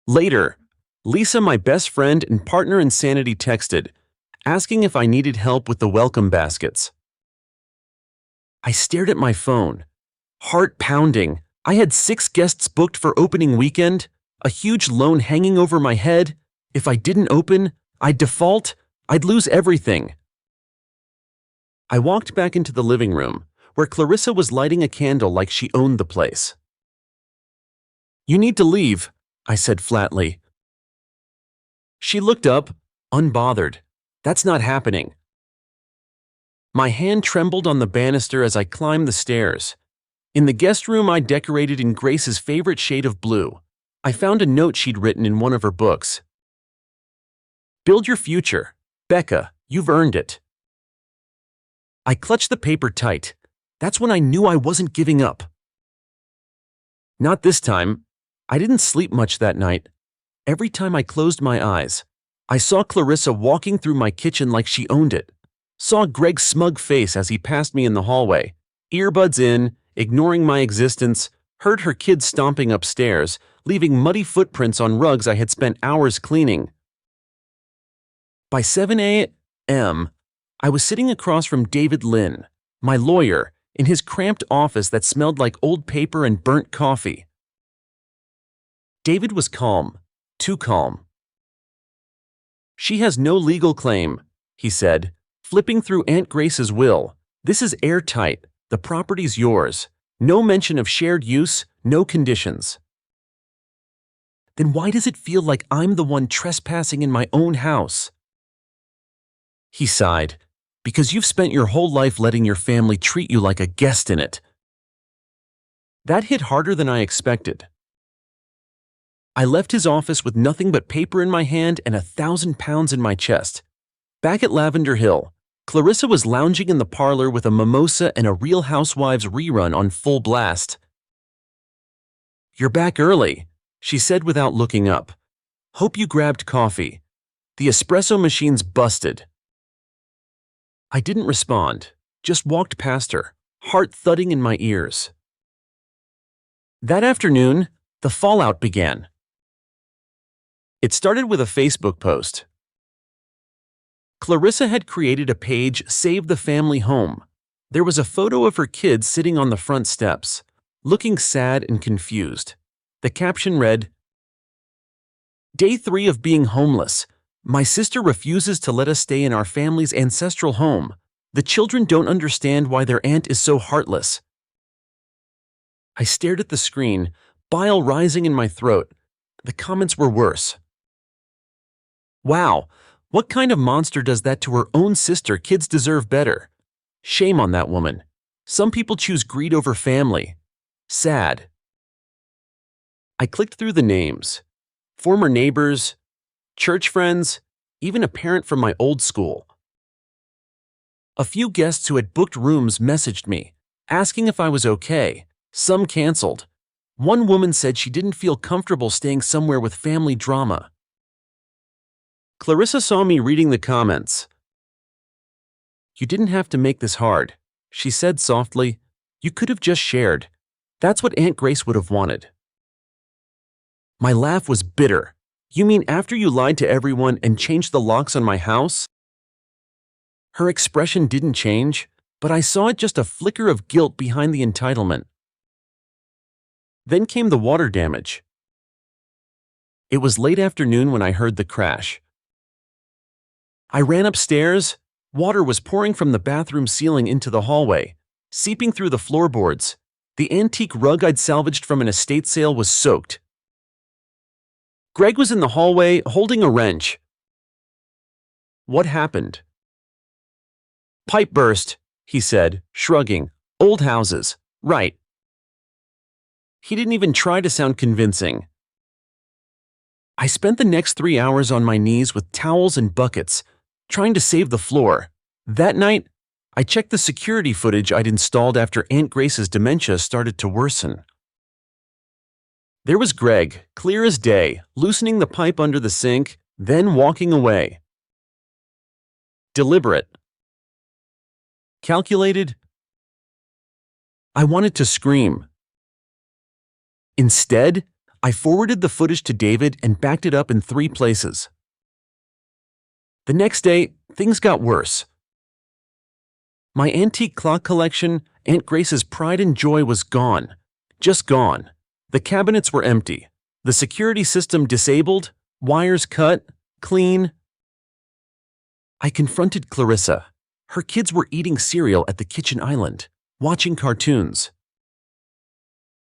Later, Lisa, my best friend and partner in sanity, texted, asking if I needed help with the welcome baskets. I stared at my phone, heart pounding. I had 6 guests booked for opening weekend, a huge loan hanging over my head. If I didn't open, I'd default, I'd lose everything. I walked back into the living room, where Clarissa was lighting a candle like she owned the place. "You need to leave," I said flatly. She looked up, unbothered. "That's not happening." My hand trembled on the banister as I climbed the stairs. In the guest room I decorated in Grace's favorite shade of blue, I found a note she'd written in one of her books. "Build your future. Becca, you've earned it." I clutched the paper tight. That's when I knew I wasn't giving up. Not this time. I didn't sleep much that night. Every time I closed my eyes, I saw Clarissa walking through my kitchen like she owned it. Saw Greg's smug face as he passed me in the hallway, earbuds in, ignoring my existence, heard her kids stomping upstairs, leaving muddy footprints on rugs I had spent hours cleaning. By 7 a.m., I was sitting across from David Lynn, my lawyer, in his cramped office that smelled like old paper and burnt coffee. David was calm, too calm. "She has no legal claim," he said, flipping through Aunt Grace's will. "This is airtight. The property's yours. No mention of shared use, no conditions." "Then why does it feel like I'm the one trespassing in my own house?" He sighed. "Because you've spent your whole life letting your family treat you like a guest in it." That hit harder than I expected. I left his office with nothing but paper in my hand and 1,000 pounds in my chest. Back at Lavender Hill, Clarissa was lounging in the parlor with a mimosa and a Real Housewives rerun on full blast. "You're back early," she said without looking up. "Hope you grabbed coffee. The espresso machine's busted." I didn't respond, just walked past her, heart thudding in my ears. That afternoon, the fallout began. It started with a Facebook post. Clarissa had created a page, Save the Family Home. There was a photo of her kids sitting on the front steps, looking sad and confused. The caption read, "Day 3 of being homeless. My sister refuses to let us stay in our family's ancestral home. The children don't understand why their aunt is so heartless." I stared at the screen, bile rising in my throat. The comments were worse. "Wow, what kind of monster does that to her own sister? Kids deserve better. Shame on that woman. Some people choose greed over family. Sad." I clicked through the names. Former neighbors, church friends, even a parent from my old school. A few guests who had booked rooms messaged me, asking if I was okay. Some canceled. One woman said she didn't feel comfortable staying somewhere with family drama. Clarissa saw me reading the comments. "You didn't have to make this hard," she said softly. "You could have just shared. That's what Aunt Grace would have wanted." My laugh was bitter. "You mean after you lied to everyone and changed the locks on my house?" Her expression didn't change, but I saw just a flicker of guilt behind the entitlement. Then came the water damage. It was late afternoon when I heard the crash. I ran upstairs. Water was pouring from the bathroom ceiling into the hallway, seeping through the floorboards. The antique rug I'd salvaged from an estate sale was soaked. Greg was in the hallway holding a wrench. "What happened?" "Pipe burst," he said, shrugging. "Old houses, right." He didn't even try to sound convincing. I spent the next 3 hours on my knees with towels and buckets, trying to save the floor. That night, I checked the security footage I'd installed after Aunt Grace's dementia started to worsen. There was Greg, clear as day, loosening the pipe under the sink, then walking away. Deliberate. Calculated. I wanted to scream. Instead, I forwarded the footage to David and backed it up in 3 places. The next day, things got worse. My antique clock collection, Aunt Grace's pride and joy, was gone. Just gone. The cabinets were empty. The security system disabled, wires cut, clean. I confronted Clarissa. Her kids were eating cereal at the kitchen island. watching cartoons.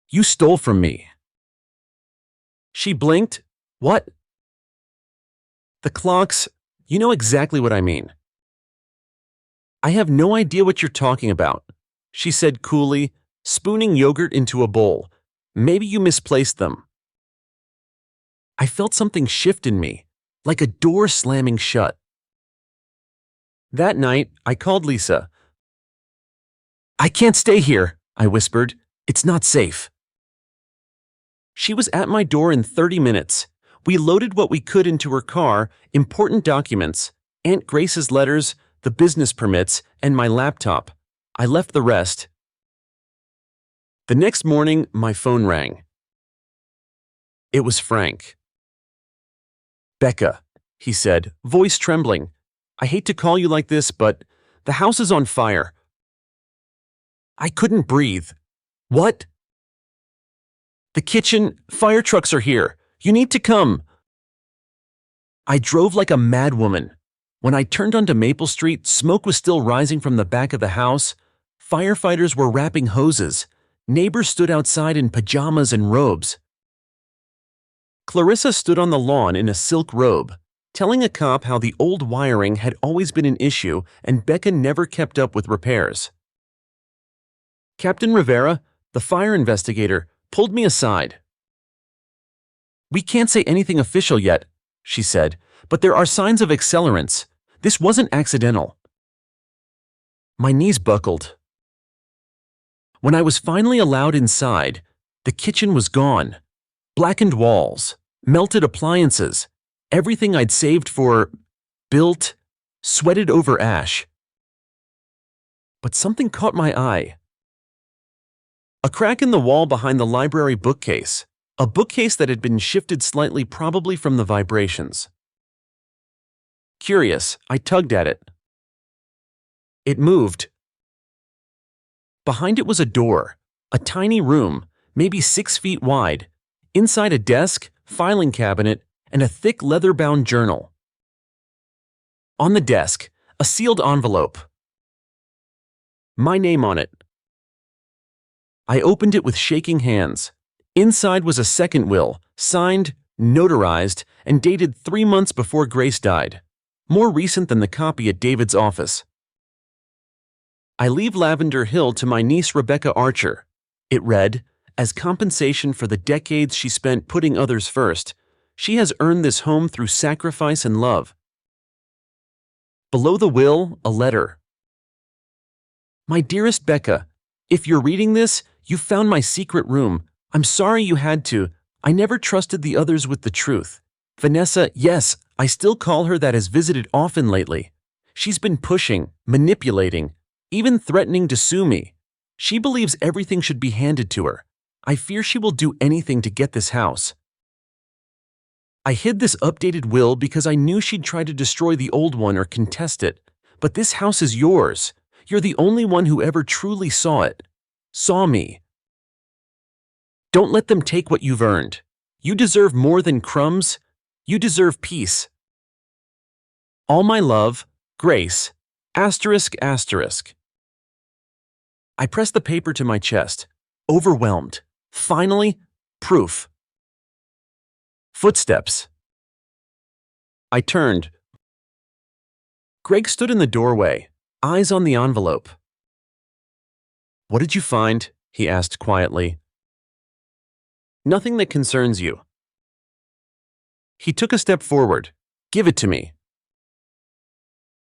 You stole from me. She blinked. What? The clocks, you know exactly what I mean. I have no idea what you're talking about, she said coolly, spooning yogurt into a bowl. Maybe you misplaced them. I felt something shift in me, like a door slamming shut. That night, I called Lisa. I can't stay here, I whispered. It's not safe. She was at my door in 30 minutes. We loaded what we could into her car, important documents, Aunt Grace's letters, the business permits, and my laptop. I left the rest. The next morning, my phone rang. It was Frank. Becca, he said, voice trembling. I hate to call you like this, but the house is on fire. I couldn't breathe. What? The kitchen, fire trucks are here. You need to come. I drove like a madwoman. When I turned onto Maple Street, smoke was still rising from the back of the house. Firefighters were wrapping hoses. Neighbors stood outside in pajamas and robes. Clarissa stood on the lawn in a silk robe, telling a cop how the old wiring had always been an issue and Becca never kept up with repairs. Captain Rivera, the fire investigator, pulled me aside. We can't say anything official yet, she said, but there are signs of accelerants. This wasn't accidental. My knees buckled. When I was finally allowed inside, the kitchen was gone. Blackened walls, melted appliances, everything I'd saved for, built, sweated over ash. But something caught my eye. A crack in the wall behind the library bookcase, a bookcase that had been shifted slightly, probably from the vibrations. Curious, I tugged at it. It moved. Behind it was a door, a tiny room, maybe 6 feet wide. Inside a desk, filing cabinet, and a thick leather-bound journal. On the desk, a sealed envelope. My name on it. I opened it with shaking hands. Inside was a second will, signed, notarized, and dated 3 months before Grace died. More recent than the copy at David's office. I leave Lavender Hill to my niece Rebecca Archer. It read, as compensation for the decades she spent putting others first, she has earned this home through sacrifice and love. Below the will, a letter. My dearest Becca, if you're reading this, you found my secret room. I'm sorry you had to. I never trusted the others with the truth. Vanessa, yes, I still call her that, has visited often lately. She's been pushing, manipulating, even threatening to sue me. She believes everything should be handed to her. I fear she will do anything to get this house. I hid this updated will because I knew she'd try to destroy the old one or contest it. But this house is yours. You're the only one who ever truly saw it. Saw me. Don't let them take what you've earned. You deserve more than crumbs. You deserve peace. All my love, Grace. Asterisk, asterisk. I pressed the paper to my chest, overwhelmed. Finally, proof. Footsteps. I turned. Greg stood in the doorway, eyes on the envelope. What did you find? He asked quietly. Nothing that concerns you. He took a step forward. Give it to me.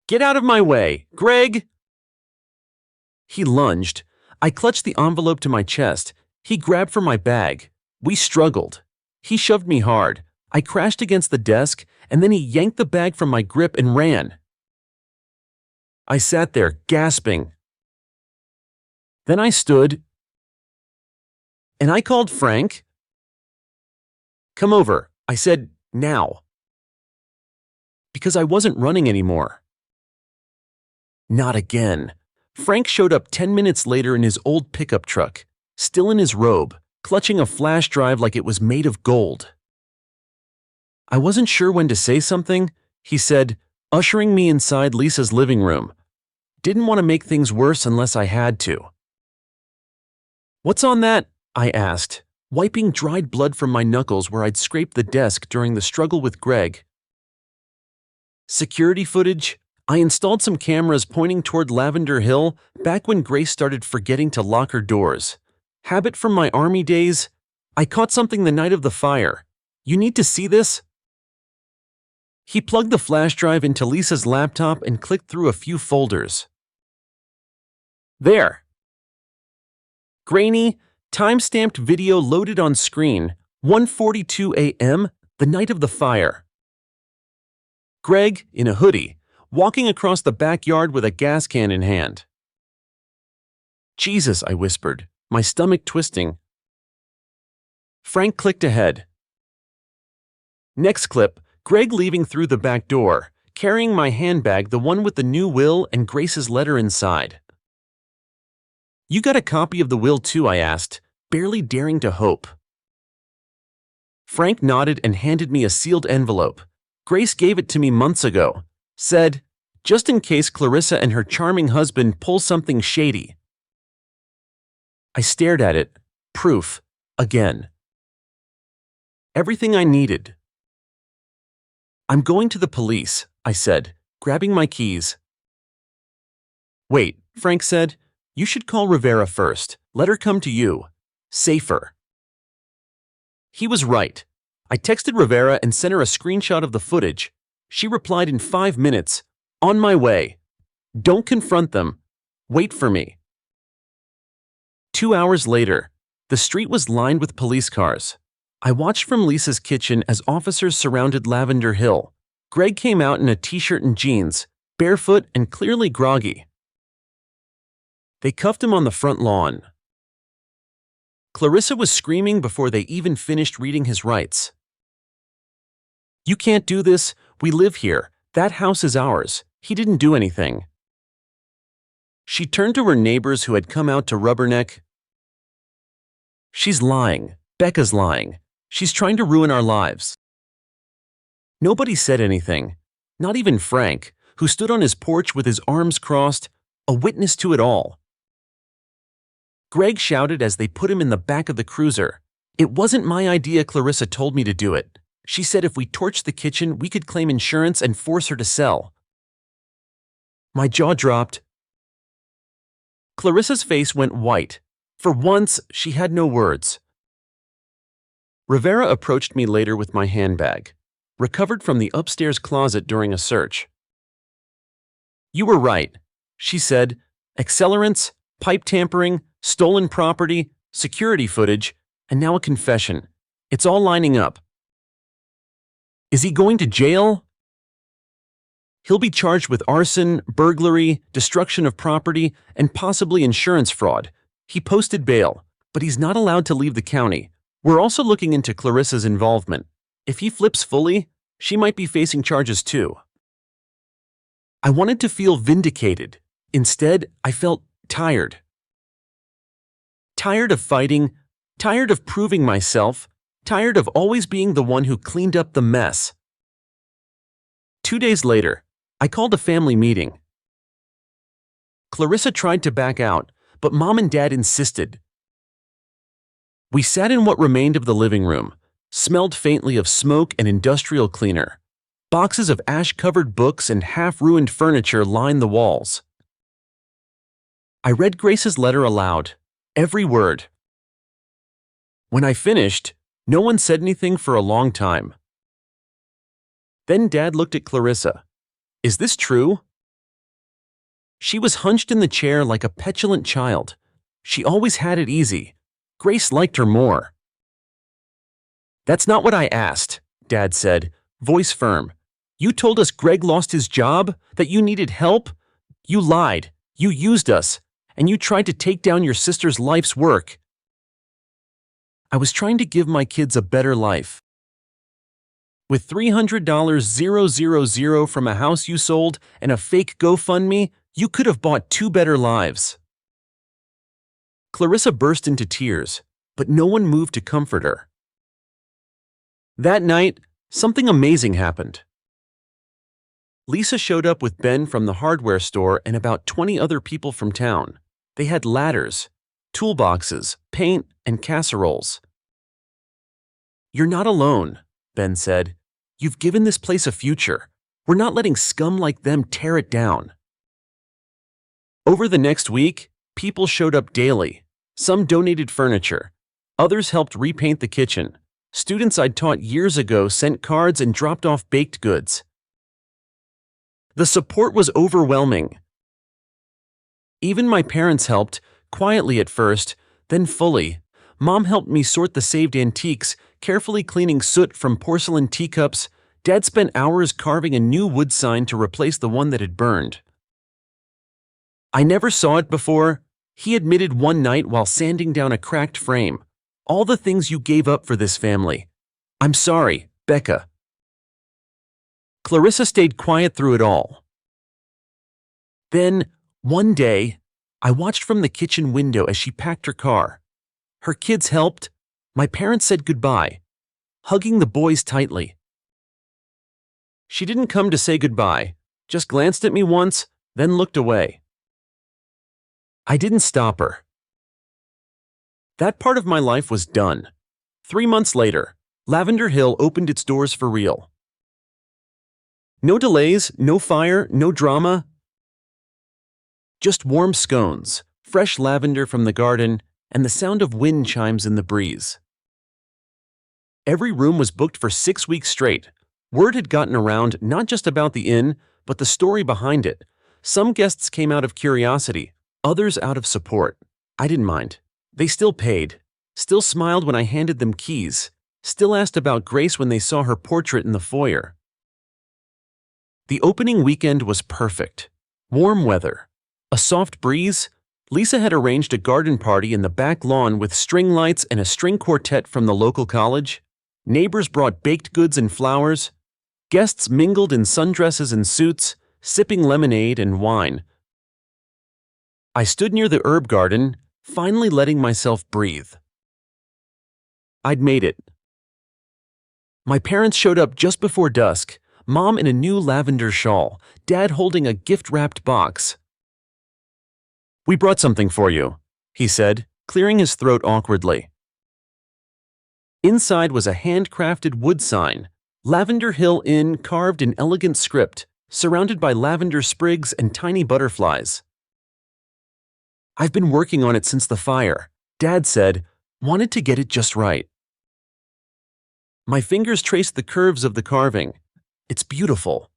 Get out of my way, Greg! He lunged. I clutched the envelope to my chest. He grabbed for my bag. We struggled. He shoved me hard. I crashed against the desk, and then he yanked the bag from my grip and ran. I sat there, gasping. Then I stood, and I called Frank. Come over, I said, now. Because I wasn't running anymore. Not again. Frank showed up 10 minutes later in his old pickup truck, still in his robe, clutching a flash drive like it was made of gold. I wasn't sure when to say something, he said, ushering me inside Lisa's living room. Didn't want to make things worse unless I had to. "What's on that?" I asked, wiping dried blood from my knuckles where I'd scraped the desk during the struggle with Greg. "Security footage. I installed some cameras pointing toward Lavender Hill back when Grace started forgetting to lock her doors. Habit from my army days. I caught something the night of the fire. You need to see this?" He plugged the flash drive into Lisa's laptop and clicked through a few folders. There. Grainy, time-stamped video loaded on screen, 1:42 a.m., the night of the fire. Greg, in a hoodie, walking across the backyard with a gas can in hand. "Jesus," I whispered, my stomach twisting. Frank clicked ahead. Next clip, Greg leaving through the back door, carrying my handbag, the one with the new will and Grace's letter inside. "You got a copy of the will too?" I asked, barely daring to hope. Frank nodded and handed me a sealed envelope. "Grace gave it to me months ago. Said, just in case Clarissa and her charming husband pull something shady." I stared at it. Proof. Again. Everything I needed. "I'm going to the police," I said, grabbing my keys. "Wait," Frank said. "You should call Rivera first. Let her come to you. Safer." He was right. I texted Rivera and sent her a screenshot of the footage. She replied in 5 minutes. "On my way. Don't confront them. Wait for me." 2 hours later, the street was lined with police cars. I watched from Lisa's kitchen as officers surrounded Lavender Hill. Greg came out in a t-shirt and jeans, barefoot and clearly groggy. They cuffed him on the front lawn. Clarissa was screaming before they even finished reading his rights. "You can't do this. We live here. That house is ours. He didn't do anything." She turned to her neighbors who had come out to rubberneck. "She's lying. Becca's lying. She's trying to ruin our lives." Nobody said anything, not even Frank, who stood on his porch with his arms crossed, a witness to it all. Greg shouted as they put him in the back of the cruiser. "It wasn't my idea. Clarissa told me to do it. She said if we torched the kitchen, we could claim insurance and force her to sell." My jaw dropped. Clarissa's face went white. For once, she had no words. Rivera approached me later with my handbag, recovered from the upstairs closet during a search. "You were right," she said. "Accelerants, pipe tampering, stolen property, security footage, and now a confession. It's all lining up." "Is he going to jail?" "He'll be charged with arson, burglary, destruction of property, and possibly insurance fraud. He posted bail, but he's not allowed to leave the county. We're also looking into Clarissa's involvement. If he flips fully, she might be facing charges too." I wanted to feel vindicated. Instead, I felt tired. Tired of fighting, tired of proving myself, tired of always being the one who cleaned up the mess. 2 days later, I called a family meeting. Clarissa tried to back out, but Mom and Dad insisted. We sat in what remained of the living room, smelled faintly of smoke and industrial cleaner. Boxes of ash-covered books and half-ruined furniture lined the walls. I read Grace's letter aloud, every word. When I finished, no one said anything for a long time. Then Dad looked at Clarissa. "Is this true?" She was hunched in the chair like a petulant child. She always had it easy. Grace liked her more. "That's not what I asked," Dad said, voice firm. "You told us Greg lost his job, that you needed help. You lied, you used us, and you tried to take down your sister's life's work." I was trying to give my kids a better life. With $300,000 from a house you sold and a fake GoFundMe, you could have bought 2 better lives. Clarissa burst into tears, but no one moved to comfort her. That night, something amazing happened. Lisa showed up with Ben from the hardware store and about 20 other people from town. They had ladders, toolboxes, paint, and casseroles. "You're not alone," Ben said. "You've given this place a future. We're not letting scum like them tear it down." Over the next week, people showed up daily. Some donated furniture. Others helped repaint the kitchen. Students I'd taught years ago sent cards and dropped off baked goods. The support was overwhelming. Even my parents helped, quietly at first, then fully. Mom helped me sort the saved antiques, carefully cleaning soot from porcelain teacups. Dad spent hours carving a new wood sign to replace the one that had burned. "I never saw it before," he admitted one night while sanding down a cracked frame. "All the things you gave up for this family. I'm sorry, Becca." Clarissa stayed quiet through it all. Then, one day, I watched from the kitchen window as she packed her car. Her kids helped. My parents said goodbye, hugging the boys tightly. She didn't come to say goodbye, just glanced at me once, then looked away. I didn't stop her. That part of my life was done. 3 months later, Lavender Hill opened its doors for real. No delays, no fire, no drama. Just warm scones, fresh lavender from the garden, and the sound of wind chimes in the breeze. Every room was booked for 6 weeks straight. Word had gotten around not just about the inn, but the story behind it. Some guests came out of curiosity, others out of support. I didn't mind. They still paid, still smiled when I handed them keys, still asked about Grace when they saw her portrait in the foyer. The opening weekend was perfect. Warm weather, a soft breeze. Lisa had arranged a garden party in the back lawn with string lights and a string quartet from the local college. Neighbors brought baked goods and flowers. Guests mingled in sundresses and suits, sipping lemonade and wine. I stood near the herb garden, finally letting myself breathe. I'd made it. My parents showed up just before dusk, Mom in a new lavender shawl, Dad holding a gift-wrapped box. "We brought something for you," he said, clearing his throat awkwardly. Inside was a handcrafted wood sign, Lavender Hill Inn carved in elegant script, surrounded by lavender sprigs and tiny butterflies. "I've been working on it since the fire," Dad said, "wanted to get it just right." My fingers traced the curves of the carving. "It's beautiful."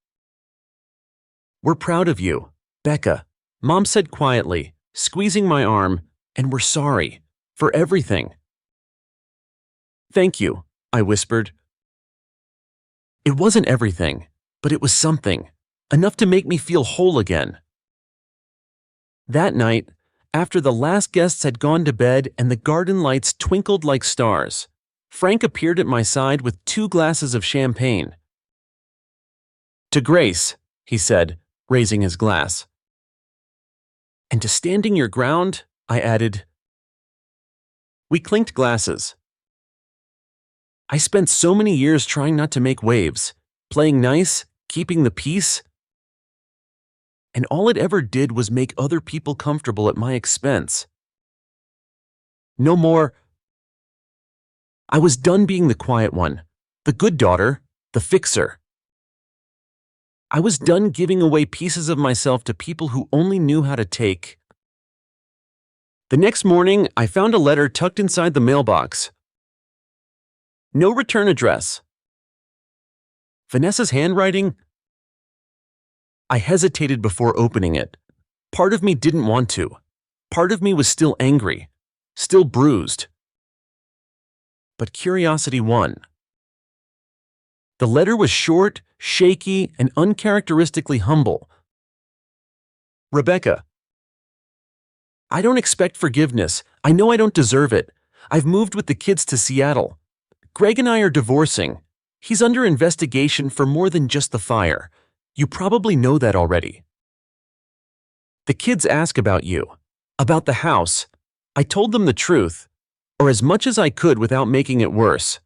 "We're proud of you, Becca," Mom said quietly, squeezing my arm, "and we're sorry for everything." "Thank you," I whispered. It wasn't everything, but it was something, enough to make me feel whole again. That night, after the last guests had gone to bed and the garden lights twinkled like stars, Frank appeared at my side with 2 glasses of champagne. "To Grace," he said, raising his glass. "And to standing your ground," I added. We clinked glasses. I spent so many years trying not to make waves, playing nice, keeping the peace. And all it ever did was make other people comfortable at my expense. No more. I was done being the quiet one, the good daughter, the fixer. I was done giving away pieces of myself to people who only knew how to take. The next morning, I found a letter tucked inside the mailbox. No return address. Vanessa's handwriting? I hesitated before opening it. Part of me didn't want to. Part of me was still angry, still bruised. But curiosity won. The letter was short, shaky, and uncharacteristically humble. "Rebecca, I don't expect forgiveness. I know I don't deserve it. I've moved with the kids to Seattle. Greg and I are divorcing. He's under investigation for more than just the fire. You probably know that already. The kids ask about you, about the house. I told them the truth, or as much as I could without making it worse.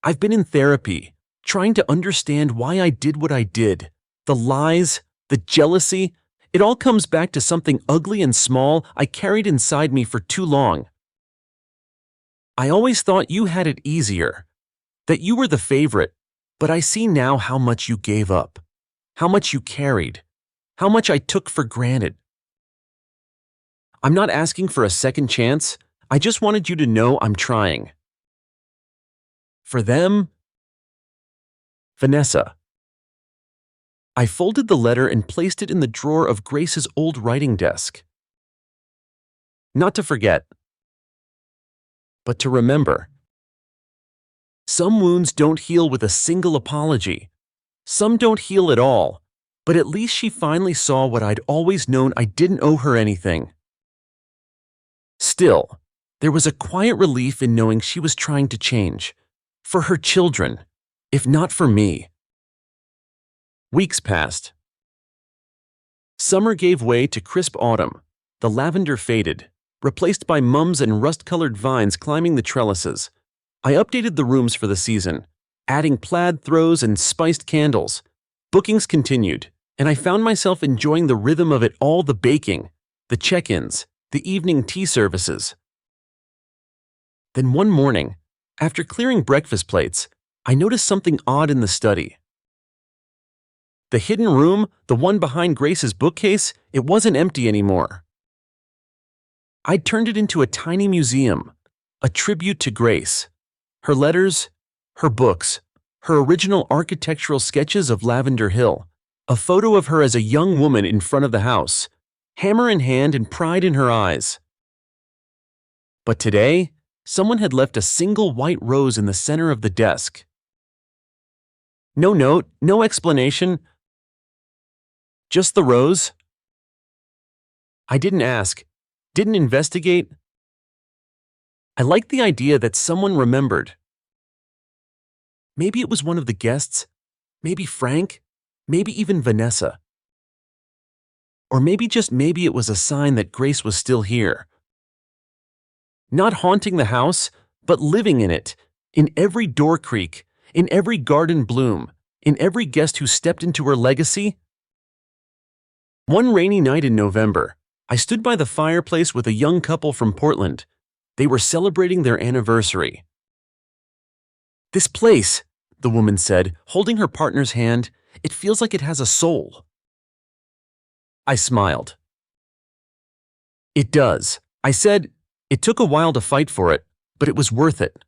I've been in therapy, trying to understand why I did what I did. The lies, the jealousy, It all comes back to something ugly and small I carried inside me for too long. I always thought you had it easier, that you were the favorite, but I see now how much you gave up, how much you carried, how much I took for granted. I'm not asking for a second chance. I just wanted you to know I'm trying. For them, Vanessa. I folded the letter and placed it in the drawer of Grace's old writing desk. Not to forget, but to remember. Some wounds don't heal with a single apology. Some don't heal at all, but at least she finally saw what I'd always known: I didn't owe her anything. Still, there was a quiet relief in knowing she was trying to change. For her children, if not for me. Weeks passed. Summer gave way to crisp autumn. The lavender faded, replaced by mums and rust-colored vines climbing the trellises. I updated the rooms for the season, adding plaid throws and spiced candles. Bookings continued, and I found myself enjoying the rhythm of it all: the baking, the check-ins, the evening tea services. Then one morning, after clearing breakfast plates, I noticed something odd in the study. The hidden room, the one behind Grace's bookcase, it wasn't empty anymore. I'd turned it into a tiny museum, a tribute to Grace. Her letters, her books, her original architectural sketches of Lavender Hill, a photo of her as a young woman in front of the house, hammer in hand and pride in her eyes. But today, someone had left a single white rose in the center of the desk. No note, no explanation, just the rose. I didn't ask, didn't investigate. I liked the idea that someone remembered. Maybe it was one of the guests, maybe Frank, maybe even Vanessa. Or maybe, just maybe, it was a sign that Grace was still here. Not haunting the house, but living in it, in every door creak, in every garden bloom, in every guest who stepped into her legacy. One rainy night in November, I stood by the fireplace with a young couple from Portland. They were celebrating their anniversary. "This place," the woman said, holding her partner's hand, "it feels like it has a soul." I smiled. "It does," I said. "It took a while to fight for it, but it was worth it."